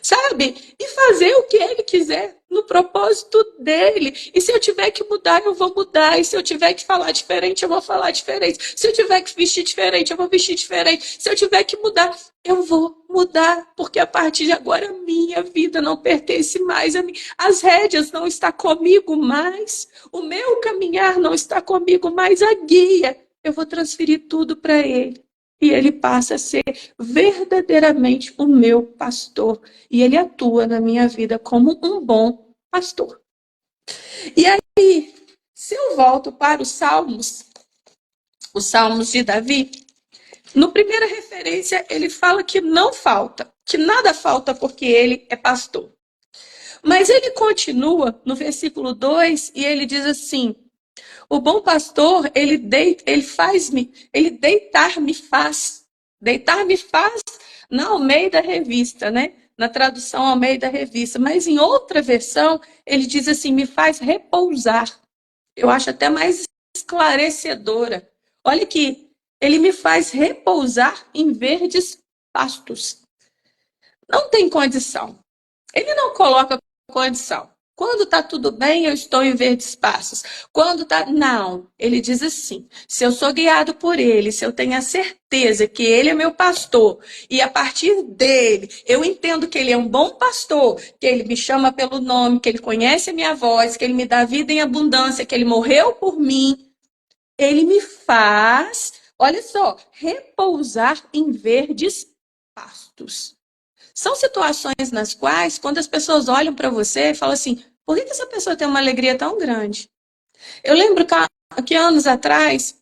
sabe? E fazer o que ele quiser no propósito dele. E se eu tiver que mudar, eu vou mudar. E se eu tiver que falar diferente, eu vou falar diferente. Se eu tiver que vestir diferente, eu vou vestir diferente. Se eu tiver que mudar, eu vou mudar. Porque a partir de agora, a minha vida não pertence mais a mim. As rédeas não estão comigo mais. O meu caminhar não está comigo mais. A guia, eu vou transferir tudo para ele. E ele passa a ser verdadeiramente o meu pastor. E ele atua na minha vida como um bom pastor. E aí, se eu volto para os Salmos de Davi, no primeira referência, ele fala que não falta, que nada falta porque ele é pastor. Mas ele continua no versículo 2 e ele diz assim: o bom pastor, ele deitar-me faz. Deitar-me faz na Almeida Revista, né? Na tradução Almeida Revista. Mas em outra versão, ele diz assim, me faz repousar. Eu acho até mais esclarecedora. Olha aqui, ele me faz repousar em verdes pastos. Não tem condição. Ele não coloca condição. Quando está tudo bem, eu estou em verdes pastos. Quando está... Não, ele diz assim, se eu sou guiado por ele, se eu tenho a certeza que ele é meu pastor, e a partir dele, eu entendo que ele é um bom pastor, que ele me chama pelo nome, que ele conhece a minha voz, que ele me dá vida em abundância, que ele morreu por mim, ele me faz, olha só, repousar em verdes pastos. São situações nas quais, quando as pessoas olham para você e falam assim, por que essa pessoa tem uma alegria tão grande? Eu lembro que anos atrás,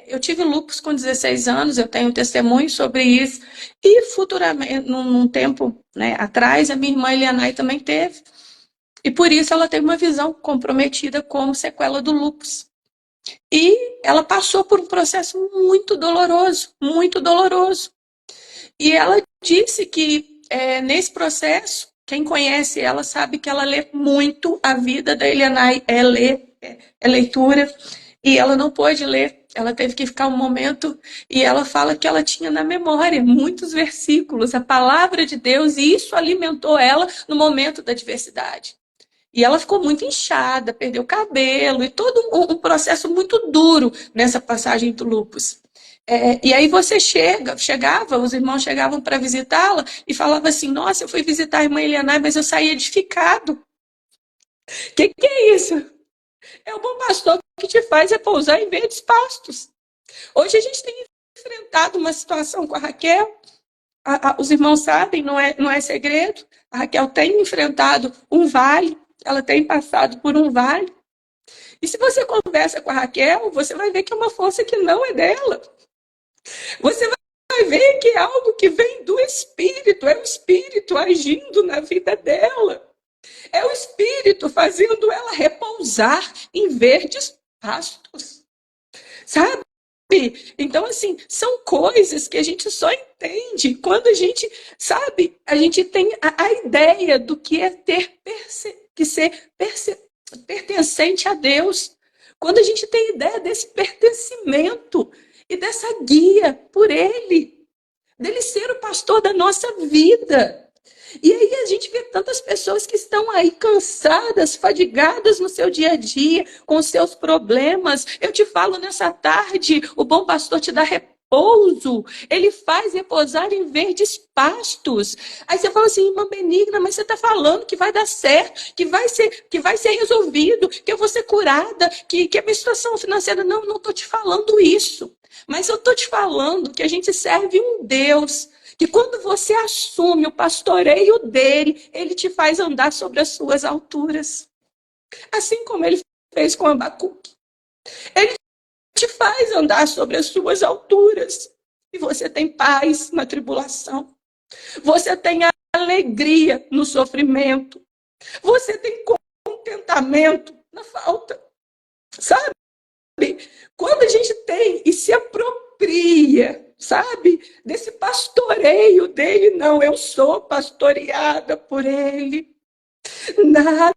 eu tive lúpus com 16 anos, eu tenho testemunho sobre isso, e futuramente, num tempo, né, atrás, a minha irmã Elianai também teve, e por isso ela teve uma visão comprometida como sequela do lúpus. E ela passou por um processo muito doloroso, muito doloroso. E ela disse que nesse processo, quem conhece ela sabe que ela lê muito, a vida da Elianai é leitura, e ela não pôde ler, ela teve que ficar um momento, e ela fala que ela tinha na memória muitos versículos, a palavra de Deus, e isso alimentou ela no momento da adversidade. E ela ficou muito inchada, perdeu cabelo, e todo um processo muito duro nessa passagem do lúpus. E aí você chegava, os irmãos chegavam para visitá-la e falavam assim, nossa, eu fui visitar a irmã Elianai, mas eu saí edificado. O que é isso? É o bom pastor que te faz repousar em verdes pastos. Hoje a gente tem enfrentado uma situação com a Raquel, os irmãos sabem, não é segredo, a Raquel tem enfrentado um vale, ela tem passado por um vale. E se você conversa com a Raquel, você vai ver que é uma força que não é dela. Você vai ver que é algo que vem do Espírito, é o Espírito agindo na vida dela. É o Espírito fazendo ela repousar em verdes pastos. Sabe? Então, assim, são coisas que a gente só entende quando a gente, sabe, a gente tem a ideia do que é ser pertencente a Deus. Quando a gente tem ideia desse pertencimento e dessa guia por Ele, dele ser o pastor da nossa vida. E aí a gente vê tantas pessoas que estão aí cansadas, fadigadas no seu dia a dia, com os seus problemas. Eu te falo nessa tarde, o bom pastor te dá repouso, ele faz repousar em verdes pastos. Aí você fala assim, irmã Benigna, mas você está falando que vai dar certo, que vai ser resolvido, que eu vou ser curada, que a minha situação financeira... Não estou te falando isso. Mas eu estou te falando que a gente serve um Deus que quando você assume o pastoreio dele, ele te faz andar sobre as suas alturas. Assim como ele fez com Abacuque. Ele te faz andar sobre as suas alturas. E você tem paz na tribulação. Você tem alegria no sofrimento. Você tem contentamento na falta. Sabe? Quando a gente tem e se apropria, sabe, desse pastoreio dele, não, eu sou pastoreada por ele, nada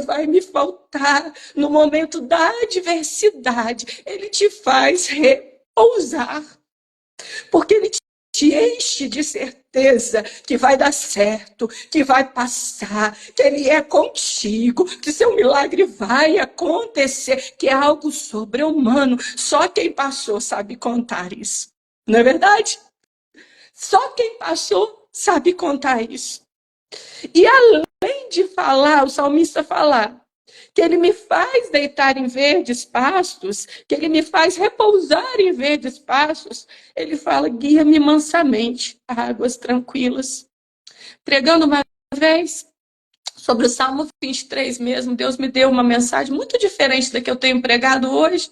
vai me faltar no momento da adversidade, ele te faz repousar, porque ele te te enche de certeza que vai dar certo, que vai passar, que Ele é contigo, que seu milagre vai acontecer, que é algo sobre-humano. Só quem passou sabe contar isso. Não é verdade? Só quem passou sabe contar isso. E além de falar, o salmista falar, que Ele me faz deitar em verdes pastos, que Ele me faz repousar em verdes pastos, Ele fala, guia-me mansamente a águas tranquilas. Pregando uma vez sobre o Salmo 23 mesmo, Deus me deu uma mensagem muito diferente da que eu tenho pregado hoje.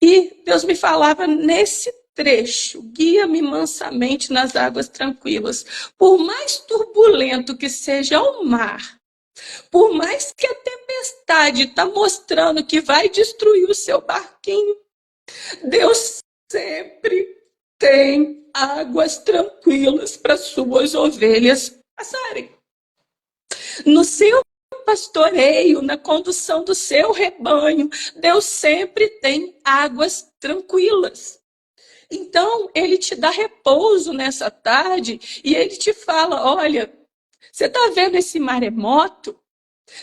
E Deus me falava nesse trecho, guia-me mansamente nas águas tranquilas. Por mais turbulento que seja o mar, por mais que a tempestade está mostrando que vai destruir o seu barquinho, Deus sempre tem águas tranquilas para suas ovelhas passarem. No seu pastoreio, na condução do seu rebanho, Deus sempre tem águas tranquilas. Então, Ele te dá repouso nessa tarde e Ele te fala, olha, você está vendo esse maremoto?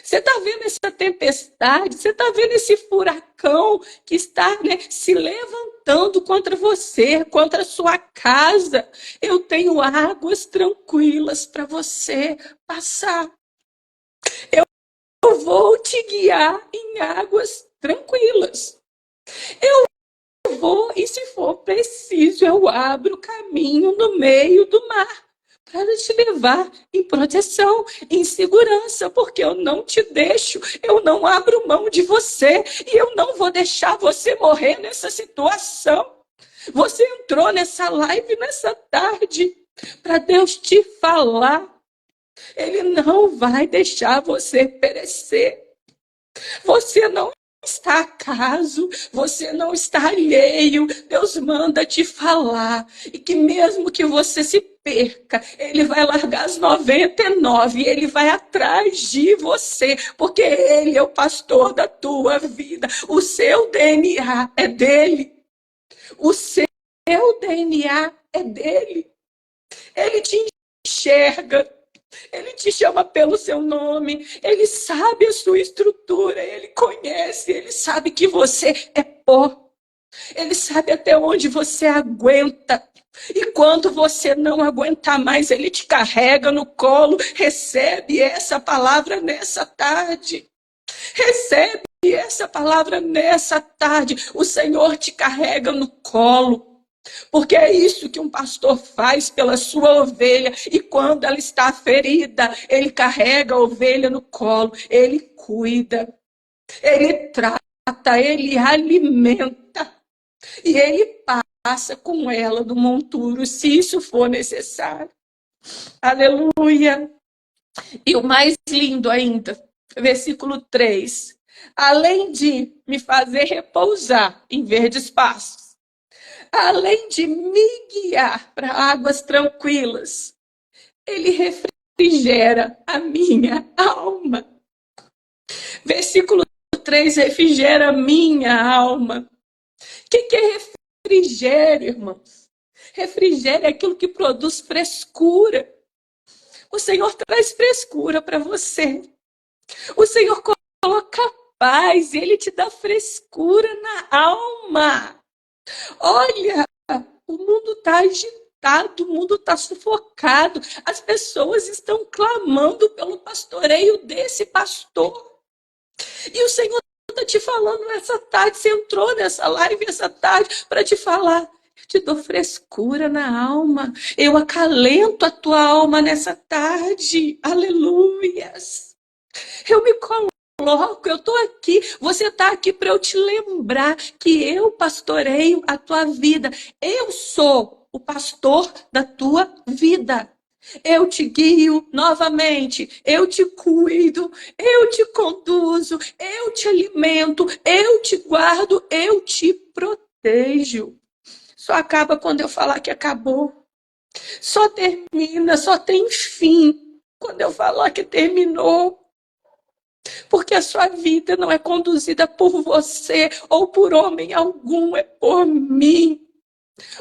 Você está vendo essa tempestade? Você está vendo esse furacão que está, se levantando contra você, contra a sua casa? Eu tenho águas tranquilas para você passar. Eu vou te guiar em águas tranquilas. Eu vou, e se for preciso, eu abro o caminho no meio do mar para te levar em proteção, em segurança, porque eu não te deixo, eu não abro mão de você e eu não vou deixar você morrer nessa situação. Você entrou nessa live nessa tarde para Deus te falar. Ele não vai deixar você perecer. Você não está acaso, você não está alheio. Deus manda te falar. E que mesmo que você se perca, Ele vai largar as 99 e Ele vai atrás de você, porque Ele é o pastor da tua vida. O seu DNA é dele. O seu DNA é dele. Ele te enxerga. Ele te chama pelo seu nome, Ele sabe a sua estrutura, Ele conhece, Ele sabe que você é pó, Ele sabe até onde você aguenta. E quando você não aguentar mais, Ele te carrega no colo. Recebe essa palavra nessa tarde. Recebe essa palavra nessa tarde. O Senhor te carrega no colo. Porque é isso que um pastor faz pela sua ovelha. E quando ela está ferida, ele carrega a ovelha no colo, ele cuida, ele trata, ele alimenta. E ele passa com ela do monturo, se isso for necessário. Aleluia! E o mais lindo ainda, versículo 3. Além de me fazer repousar em verdes pastos, além de me guiar para águas tranquilas, Ele refrigera a minha alma. Versículo 3, refrigera a minha alma. O que é refrigério, irmãos? Refrigério é aquilo que produz frescura. O Senhor traz frescura para você. O Senhor coloca paz, Ele te dá frescura na alma. Olha, o mundo está agitado, o mundo está sufocado. As pessoas estão clamando pelo pastoreio desse pastor. E o Senhor está te falando nessa tarde, você entrou nessa live essa tarde para te falar. Eu te dou frescura na alma. Eu acalento a tua alma nessa tarde. Aleluias. Eu me coloco, eu estou aqui, você está aqui para eu te lembrar que eu pastoreio a tua vida. Eu sou o pastor da tua vida. Eu te guio novamente, eu te cuido, eu te conduzo, eu te alimento, eu te guardo, eu te protejo. Só acaba quando eu falar que acabou. Só termina, só tem fim quando eu falar que terminou. Porque a sua vida não é conduzida por você ou por homem algum, é por mim.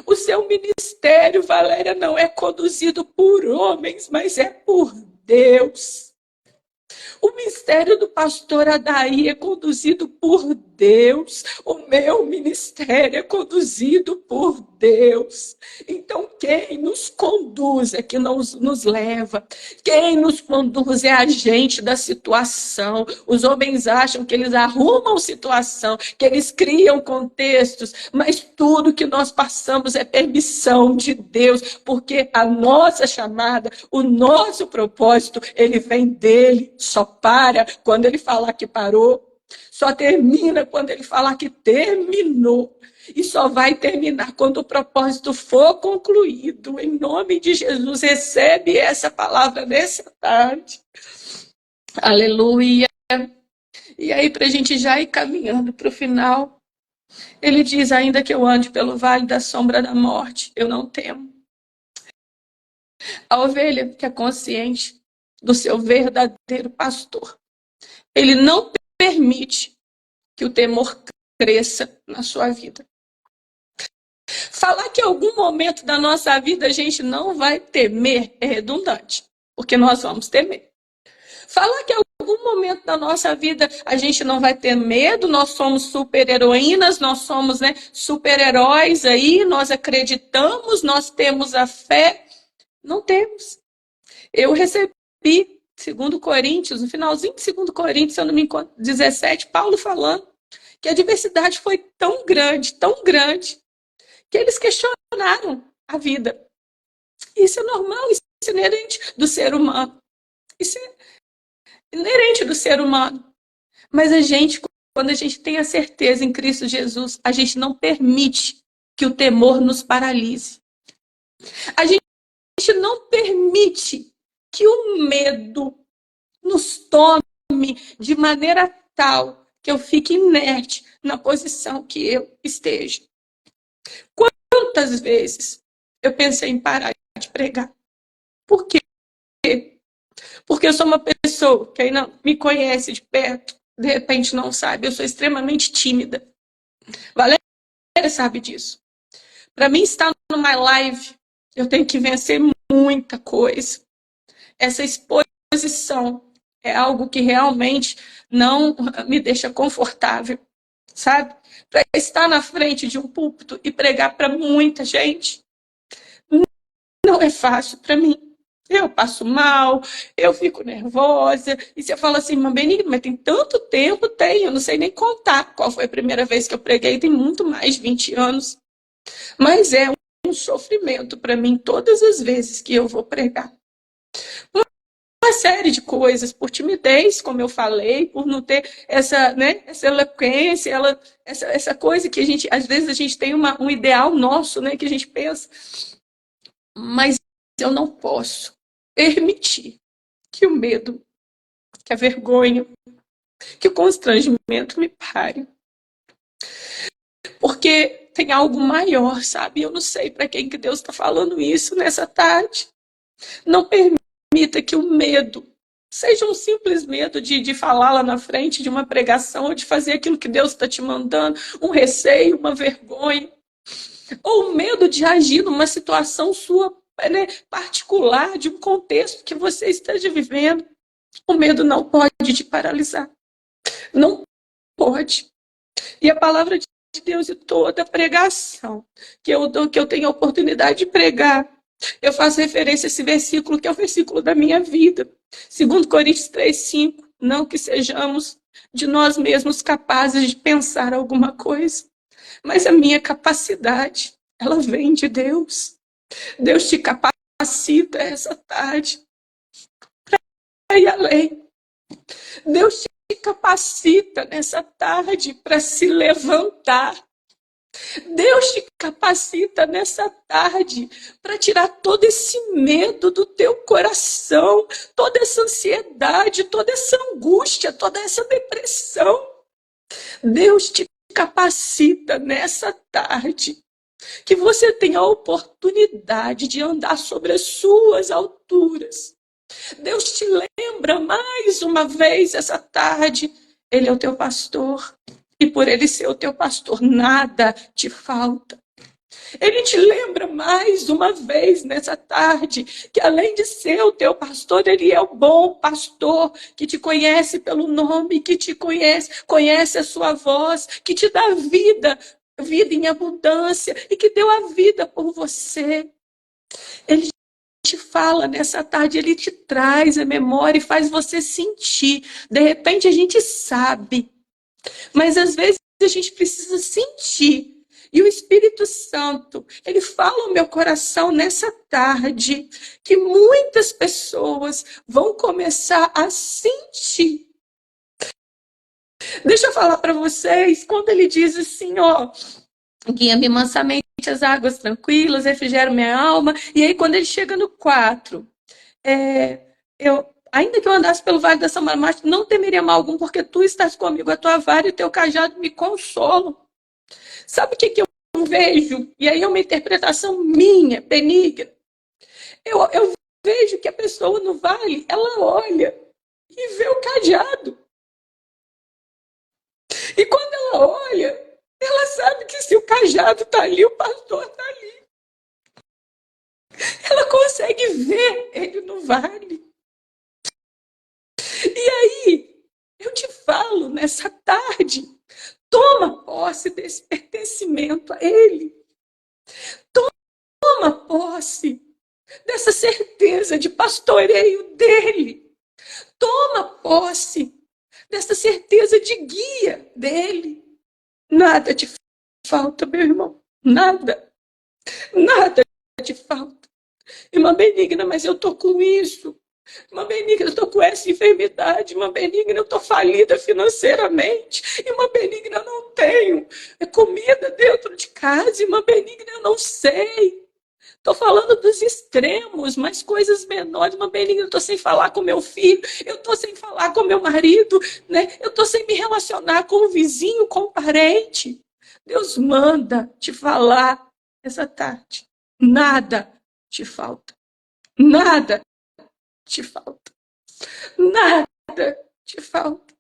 O seu ministério, Valéria, não é conduzido por homens, mas é por Deus. O ministério do pastor Adair é conduzido por Deus. O meu ministério é conduzido por Deus. Então, quem nos conduz é que nos leva. Quem nos conduz é a gente da situação. Os homens acham que eles arrumam situação, que eles criam contextos, mas tudo que nós passamos é permissão de Deus, porque a nossa chamada, o nosso propósito, ele vem dele. Só para quando ele falar que parou, só termina quando ele falar que terminou. E só vai terminar quando o propósito for concluído. Em nome de Jesus, recebe essa palavra nessa tarde. Aleluia. E aí, para a gente já ir caminhando para o final, ele diz: ainda que eu ande pelo vale da sombra da morte, eu não temo. A ovelha que é consciente do seu verdadeiro pastor, ele não permite que o temor cresça na sua vida. Falar que em algum momento da nossa vida a gente não vai temer é redundante, porque nós vamos temer. Falar que em algum momento da nossa vida a gente não vai ter medo, nós somos super-heroínas, nós somos, super-heróis aí, nós acreditamos, nós temos a fé. Não temos. Eu recebi, 2 Coríntios, no finalzinho de 2 Coríntios, se eu não me engano, 17, Paulo falando que a adversidade foi tão grande, que eles questionaram a vida. Isso é normal, isso é inerente do ser humano. Isso é inerente do ser humano. Mas a gente, quando a gente tem a certeza em Cristo Jesus, a gente não permite que o temor nos paralise. A gente não permite que o medo nos tome de maneira tal que eu fique inerte na posição que eu esteja. Quantas vezes eu pensei em parar de pregar? Por quê? Porque eu sou uma pessoa que ainda me conhece de perto, de repente não sabe, eu sou extremamente tímida. Valéria sabe disso. Para mim estar numa live, eu tenho que vencer muita coisa. Essa exposição é algo que realmente não me deixa confortável, sabe? Para estar na frente de um púlpito e pregar para muita gente, não é fácil para mim. Eu passo mal, eu fico nervosa. E você fala assim, mas Benigno, mas tem tanto tempo? Tem, eu não sei nem contar qual foi a primeira vez que eu preguei, tem muito mais de 20 anos. Mas é um sofrimento para mim todas as vezes que eu vou pregar. Uma série de coisas, por timidez, como eu falei, por não ter essa eloquência, essa coisa que às vezes a gente tem um ideal nosso, que a gente pensa. Mas eu não posso permitir que o medo, que a vergonha, que o constrangimento me pare. Porque tem algo maior, sabe? Eu não sei para quem que Deus está falando isso nessa tarde. Não permita que o medo seja um simples medo de falar lá na frente de uma pregação ou de fazer aquilo que Deus está te mandando, um receio, uma vergonha, ou o medo de agir numa situação sua particular, de um contexto que você esteja vivendo. O medo não pode te paralisar. Não pode. E a palavra de Deus, e toda pregação que eu tenho a oportunidade de pregar, eu faço referência a esse versículo, que é o versículo da minha vida. 2 Coríntios 3:5. Não que sejamos de nós mesmos capazes de pensar alguma coisa, mas a minha capacidade, ela vem de Deus. Deus te capacita essa tarde para ir além. Deus te capacita nessa tarde para se levantar. Deus te capacita nessa tarde para tirar todo esse medo do teu coração, toda essa ansiedade, toda essa angústia, toda essa depressão. Deus te capacita nessa tarde que você tenha a oportunidade de andar sobre as suas alturas. Deus te lembra mais uma vez essa tarde, Ele é o teu pastor. E por Ele ser o teu pastor, nada te falta. Ele te lembra mais uma vez nessa tarde que além de ser o teu pastor, ele é o bom pastor que te conhece pelo nome, que te conhece a sua voz, que te dá vida, vida em abundância e que deu a vida por você. Ele te fala nessa tarde, ele te traz a memória e faz você sentir. De repente a gente sabe, mas às vezes a gente precisa sentir. E o Espírito Santo, ele fala ao meu coração nessa tarde que muitas pessoas vão começar a sentir. Deixa eu falar para vocês, quando ele diz assim, ó, guia-me mansamente as águas tranquilas, refrigera minha alma. E aí quando ele chega no 4, ainda que eu andasse pelo vale da sombra da morte, não temeria mal algum, porque tu estás comigo, a tua vara e o teu cajado me consolam. Sabe o que eu vejo? E aí é uma interpretação minha, benigna. Eu vejo que a pessoa no vale, ela olha e vê o cajado. E quando ela olha, ela sabe que se o cajado está ali, o pastor está ali. Ela consegue ver ele no vale. E aí, eu te falo nessa tarde, toma posse desse pertencimento a ele. Toma posse dessa certeza de pastoreio dele. Toma posse dessa certeza de guia dele. Nada te falta, meu irmão. Nada. Nada te falta. Irmã Benigna, mas eu tô com isso. Irmã Benigna, eu tô com essa enfermidade. Irmã Benigna, eu tô falida financeiramente. Irmã Benigna, eu não tenho comida dentro de casa. Irmã Benigna, eu não sei. Estou falando dos extremos, mas coisas menores. Irmã Benigna, eu estou sem falar com meu filho, eu estou sem falar com meu marido, né? Eu estou sem me relacionar com o vizinho, com o parente. Deus manda te falar essa tarde. Nada te falta. Nada te falta. Nada te falta.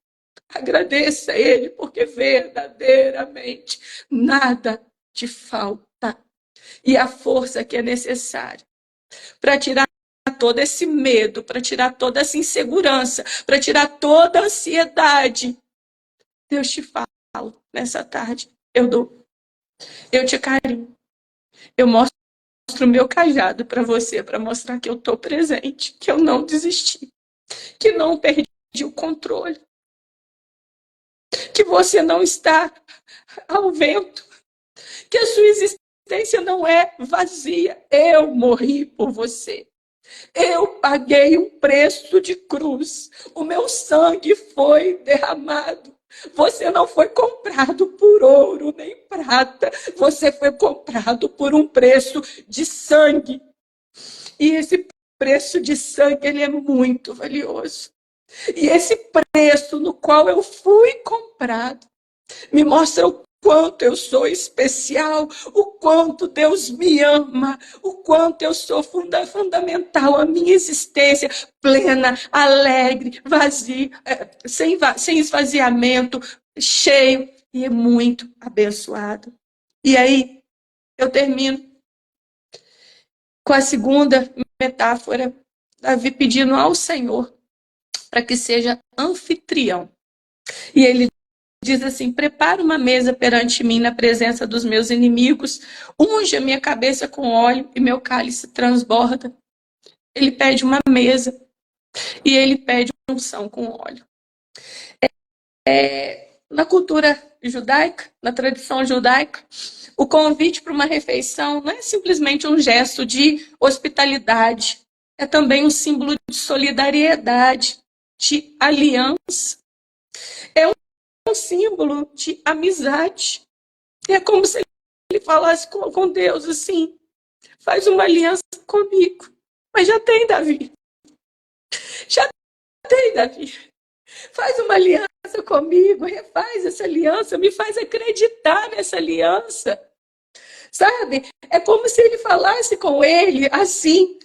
Agradeça a Ele, porque verdadeiramente nada te falta. E a força que é necessária para tirar todo esse medo, para tirar toda essa insegurança, para tirar toda a ansiedade. Deus te fala nessa tarde, eu dou, eu te carinho, eu mostro o meu cajado para você, para mostrar que eu estou presente, que eu não desisti, que não perdi o controle, que você não está ao vento, que a sua existência não é vazia. Eu morri por você. Eu paguei um preço de cruz. O meu sangue foi derramado. Você não foi comprado por ouro nem prata. Você foi comprado por um preço de sangue. E esse preço de sangue, ele é muito valioso. E esse preço no qual eu fui comprado me mostra o quanto eu sou especial, o quanto Deus me ama, o quanto eu sou fundamental, a minha existência plena, alegre, vazia, sem esvaziamento, cheio e muito abençoado. E aí, eu termino com a segunda metáfora, Davi pedindo ao Senhor para que seja anfitrião. E ele diz assim: prepara uma mesa perante mim na presença dos meus inimigos, unge a minha cabeça com óleo e meu cálice transborda. Ele pede uma mesa e ele pede unção com óleo. Na cultura judaica, na tradição judaica, o convite para uma refeição não é simplesmente um gesto de hospitalidade, é também um símbolo de solidariedade, de aliança. É um símbolo de amizade. É como se ele falasse com Deus assim: faz uma aliança comigo. Mas já tem, Davi. Já tem, Davi. Faz uma aliança comigo, refaz essa aliança, me faz acreditar nessa aliança. Sabe? É como se ele falasse com ele assim: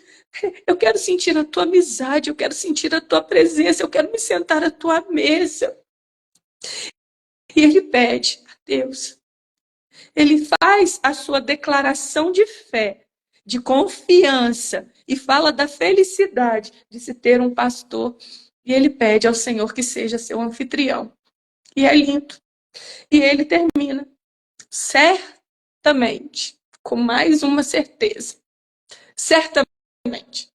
eu quero sentir a tua amizade, eu quero sentir a tua presença, eu quero me sentar à tua mesa. E ele pede a Deus Ele faz a sua declaração de fé, de confiança, e fala da felicidade de se ter um pastor. E ele pede ao Senhor que seja seu anfitrião. E é lindo. E ele termina, certamente, com mais uma certeza. Certamente.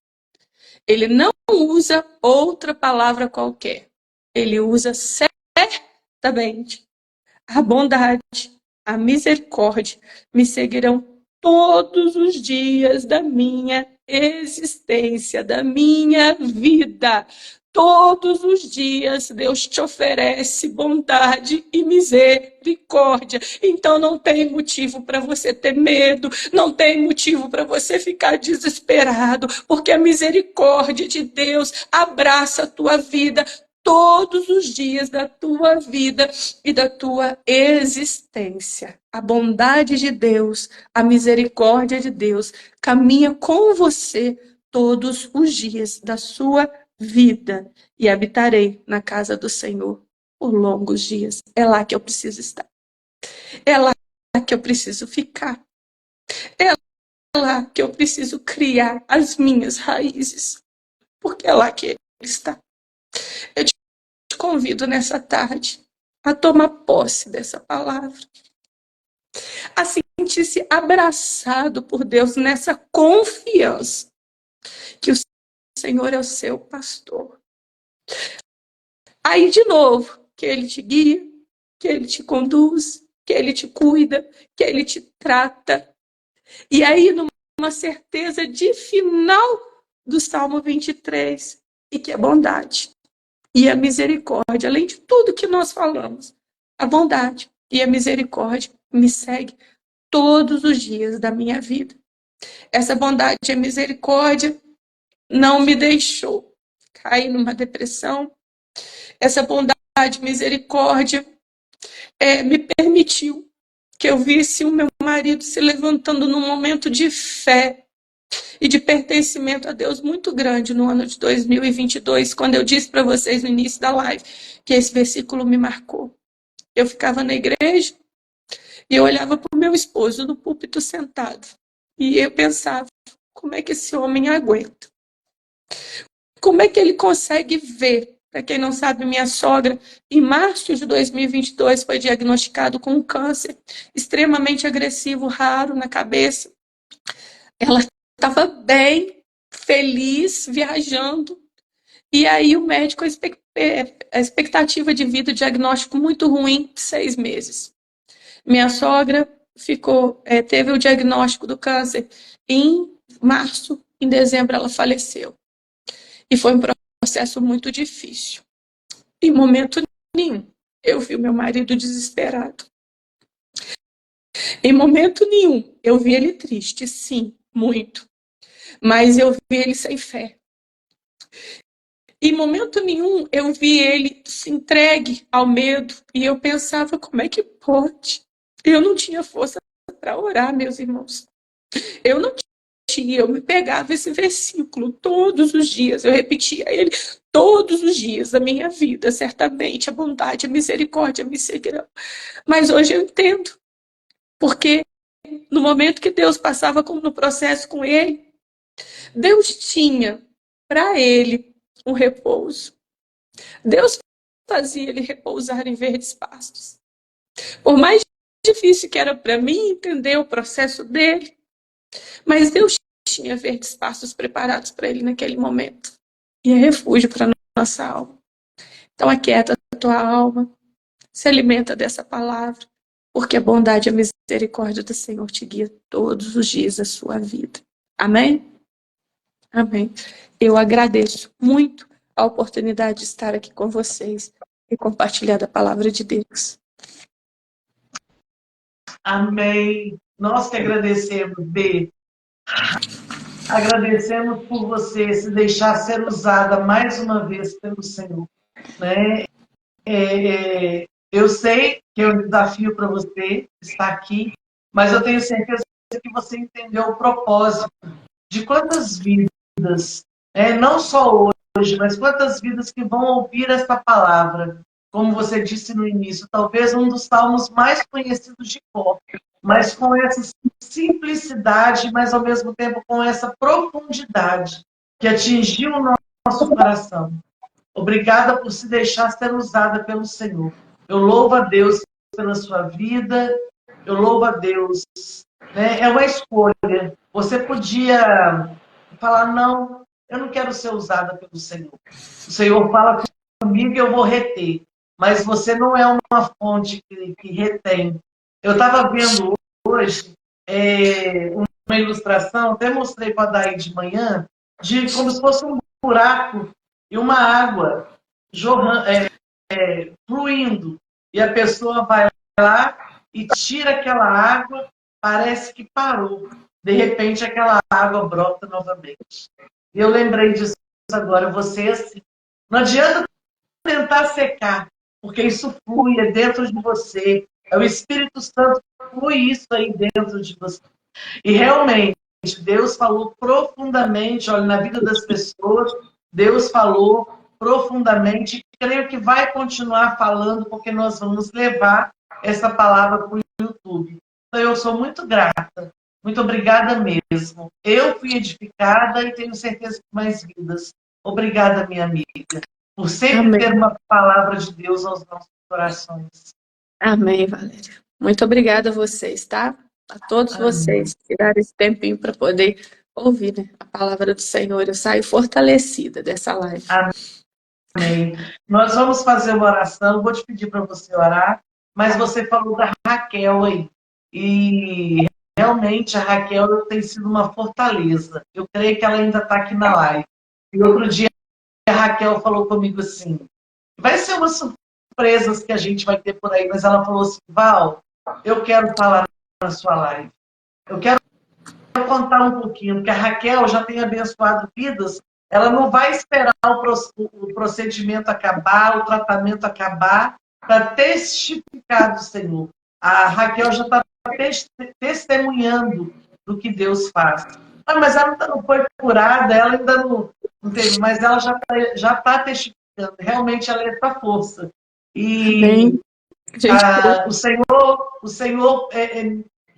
Ele não usa outra palavra qualquer. Ele usa certamente. A bondade, a misericórdia me seguirão todos os dias da minha existência, da minha vida. Todos os dias Deus te oferece bondade e misericórdia. Então não tem motivo para você ter medo, não tem motivo para você ficar desesperado, porque a misericórdia de Deus abraça a tua vida todos os dias da tua vida e da tua existência. A bondade de Deus, a misericórdia de Deus caminha com você todos os dias da sua vida, e habitarei na casa do Senhor por longos dias. É lá que eu preciso estar. É lá que eu preciso ficar. É lá que eu preciso criar as minhas raízes, porque é lá que Ele está. Eu te convido nessa tarde a tomar posse dessa palavra, a sentir-se abraçado por Deus nessa confiança que o Senhor é o seu pastor. Aí, de novo, que Ele te guia, que Ele te conduz, que Ele te cuida, que Ele te trata. E aí, numa certeza de final do Salmo 23, e que é bondade e a misericórdia, além de tudo que nós falamos, a bondade e a misericórdia me segue todos os dias da minha vida. Essa bondade e a misericórdia não me deixou cair numa depressão. Essa bondade e misericórdia me permitiu que eu visse o meu marido se levantando num momento de fé e de pertencimento a Deus muito grande no ano de 2022, quando eu disse para vocês no início da live que esse versículo me marcou. Eu ficava na igreja e eu olhava para o meu esposo no púlpito sentado e eu pensava, como é que esse homem aguenta? Como é que ele consegue ver? Para quem não sabe, minha sogra, em março de 2022, foi diagnosticado com um câncer extremamente agressivo, raro na cabeça. Ela estava bem, feliz, viajando. E aí o médico, a expectativa de vida, o diagnóstico muito ruim, 6 meses. Minha sogra teve o diagnóstico do câncer em março, em dezembro ela faleceu. E foi um processo muito difícil. Em momento nenhum, eu vi o meu marido desesperado. Em momento nenhum, eu vi ele triste, sim, muito. Mas eu vi ele sem fé. Em momento nenhum, eu vi ele se entregue ao medo. E eu pensava, como é que pode? Eu não tinha força para orar, meus irmãos. Eu não eu me pegava esse versículo todos os dias, eu repetia ele todos os dias da minha vida, certamente a bondade, a misericórdia me seguirão. Mas hoje eu entendo, porque no momento que Deus passava no processo com ele, Deus tinha para ele um repouso. Deus fazia ele repousar em verdes pastos. Por mais difícil que era para mim entender o processo dele, mas Deus tinha verdes pastos preparados para ele naquele momento. E é refúgio para nossa alma. Então aquieta a tua alma, se alimenta dessa palavra, porque a bondade e a misericórdia do Senhor te guia todos os dias da sua vida. Amém? Amém. Eu agradeço muito a oportunidade de estar aqui com vocês e compartilhar da palavra de Deus. Amém. Nós que agradecemos, Bê. Agradecemos por você se deixar ser usada mais uma vez pelo Senhor. Né? Eu sei que é um desafio para você estar aqui, mas eu tenho certeza que você entendeu o propósito de quantas vidas, não só hoje, mas quantas vidas que vão ouvir essa palavra. Como você disse no início, talvez um dos salmos mais conhecidos de cor. mas com essa simplicidade, mas ao mesmo tempo com essa profundidade que atingiu o nosso coração. Obrigada por se deixar ser usada pelo Senhor. Eu louvo a Deus pela sua vida, eu louvo a Deus. Né? É uma escolha. Você podia falar, não, eu não quero ser usada pelo Senhor. O Senhor fala comigo e eu vou reter. Mas você não é uma fonte que retém. Eu estava vendo hoje uma ilustração, até mostrei para a Daí de manhã, de como se fosse um buraco e uma água fluindo. E a pessoa vai lá e tira aquela água, parece que parou. De repente, aquela água brota novamente. E eu lembrei disso agora, você assim. Não adianta tentar secar, porque isso flui, é dentro de você. É o Espírito Santo que flui isso aí dentro de você. E realmente, Deus falou profundamente, olha, na vida das pessoas, Deus falou profundamente, e creio que vai continuar falando, porque nós vamos levar essa palavra para o YouTube. Então, eu sou muito grata, muito obrigada mesmo. Eu fui edificada e tenho certeza que mais vidas. Obrigada, minha amiga, por sempre Amém. ter uma palavra de Deus aos nossos corações. Amém, Valéria. Muito obrigada a vocês, tá? A todos vocês que tiraram esse tempinho para poder ouvir, né, a palavra do Senhor. Eu saio fortalecida dessa live. Amém. Nós vamos fazer uma oração, vou te pedir para você orar, mas você falou da Raquel aí. E realmente a Raquel tem sido uma fortaleza. Eu creio que ela ainda está aqui na live. E outro dia a Raquel falou comigo assim, vai ser umas surpresas que a gente vai ter por aí, mas ela falou assim, Val, eu quero falar na sua live. Eu quero contar um pouquinho, porque a Raquel já tem abençoado vidas, ela não vai esperar o procedimento acabar, o tratamento acabar, para testificar do Senhor. A Raquel já está testemunhando do que Deus faz. Ah, mas ela não foi curada, ela ainda não teve, mas ela já tá testificando. Realmente ela é essa força. E Amém. o Senhor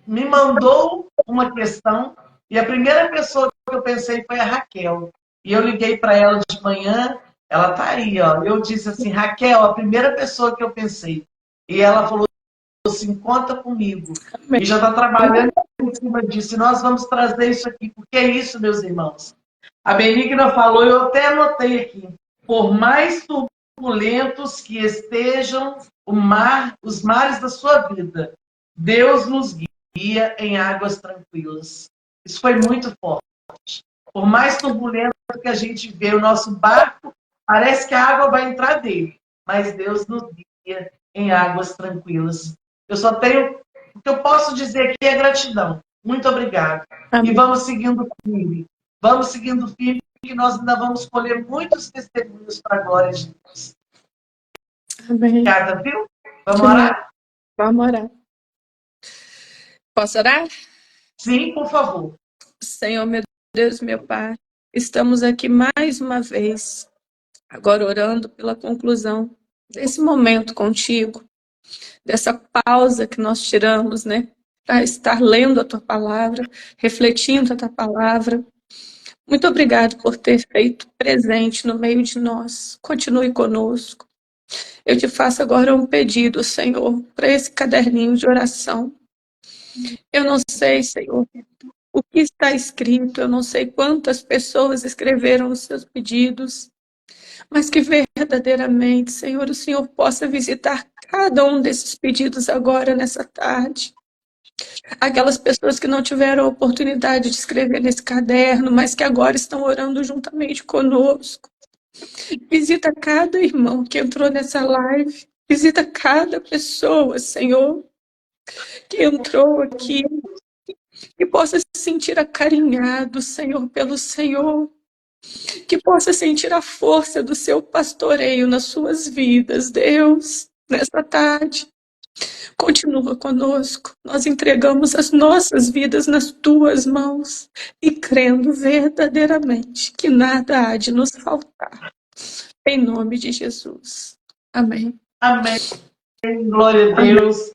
me mandou uma questão e a primeira pessoa que eu pensei foi a Raquel. E eu liguei para ela de manhã, ela tá aí, ó. Eu disse assim, Raquel, a primeira pessoa que eu pensei. E ela falou assim, conta comigo. Amém. E já está trabalhando em cima disso. E nós vamos trazer isso aqui, porque é isso, meus irmãos. A Benigna falou, eu até anotei aqui, por mais turbulentos que estejam os mares da sua vida, Deus nos guia em águas tranquilas. Isso foi muito forte. Por mais turbulento que a gente vê o nosso barco, parece que a água vai entrar dele, mas Deus nos guia em águas tranquilas. Eu só tenho, o que eu posso dizer aqui é gratidão. Muito obrigado. Amém. E vamos seguindo firme. Vamos seguindo firme, que nós ainda vamos colher muitos testemunhos para a glória de Deus. Amém. Obrigada, viu? Vamos orar? Vamos orar. Posso orar? Sim, por favor. Senhor, meu Deus, meu Pai, estamos aqui mais uma vez, agora orando pela conclusão desse momento contigo, dessa pausa que nós tiramos, né, para estar lendo a tua palavra, refletindo a tua palavra. Muito obrigado por ter feito presente no meio de nós. Continue conosco. Eu te faço agora um pedido, Senhor, para esse caderninho de oração. Eu não sei, Senhor, o que está escrito, eu não sei quantas pessoas escreveram os seus pedidos, mas que verdadeiramente, Senhor, o Senhor possa visitar cada um desses pedidos agora, nessa tarde. Aquelas pessoas que não tiveram a oportunidade de escrever nesse caderno, mas que agora estão orando juntamente conosco. Visita cada irmão que entrou nessa live, visita cada pessoa, Senhor, que entrou aqui, que possa se sentir acarinhado, Senhor, pelo Senhor, que possa sentir a força do seu pastoreio nas suas vidas, Deus, nesta tarde. Continua conosco, nós entregamos as nossas vidas nas tuas mãos e crendo verdadeiramente que nada há de nos faltar. Em nome de Jesus. Amém. Amém. Glória a Deus.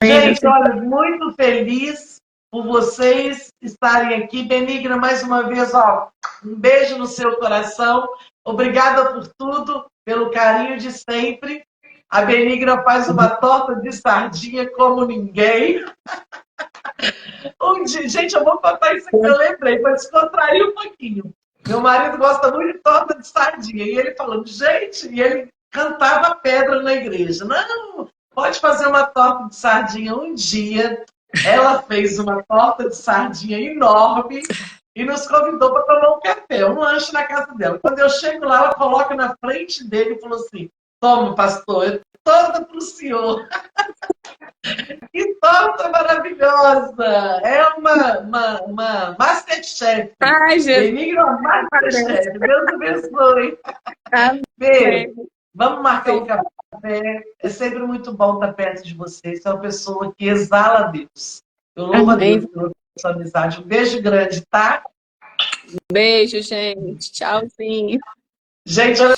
Gente, olha, muito feliz por vocês estarem aqui. Benigna, mais uma vez, ó, um beijo no seu coração. Obrigada por tudo, pelo carinho de sempre. A Benigna faz uma torta de sardinha como ninguém. Um dia, gente, eu vou contar isso aqui, eu lembrei, para descontrair um pouquinho. Meu marido gosta muito de torta de sardinha. E ele falando, gente, e ele cantava pedra na igreja. Não, pode fazer uma torta de sardinha um dia. Ela fez uma torta de sardinha enorme e nos convidou para tomar um café, um lanche na casa dela. Quando eu chego lá, ela coloca na frente dele e falou assim, toma, pastor, é toda para o senhor. Que torta maravilhosa! É uma Masterchef. Ai, Jesus. Benigna, uma Masterchef. Deus abençoe. Beijo. Vamos marcar um café. É sempre muito bom estar perto de você. Você é uma pessoa que exala a Deus. Eu louvo a Deus pela sua amizade. Um beijo grande, tá? Beijo, gente. Tchauzinho. Gente, olha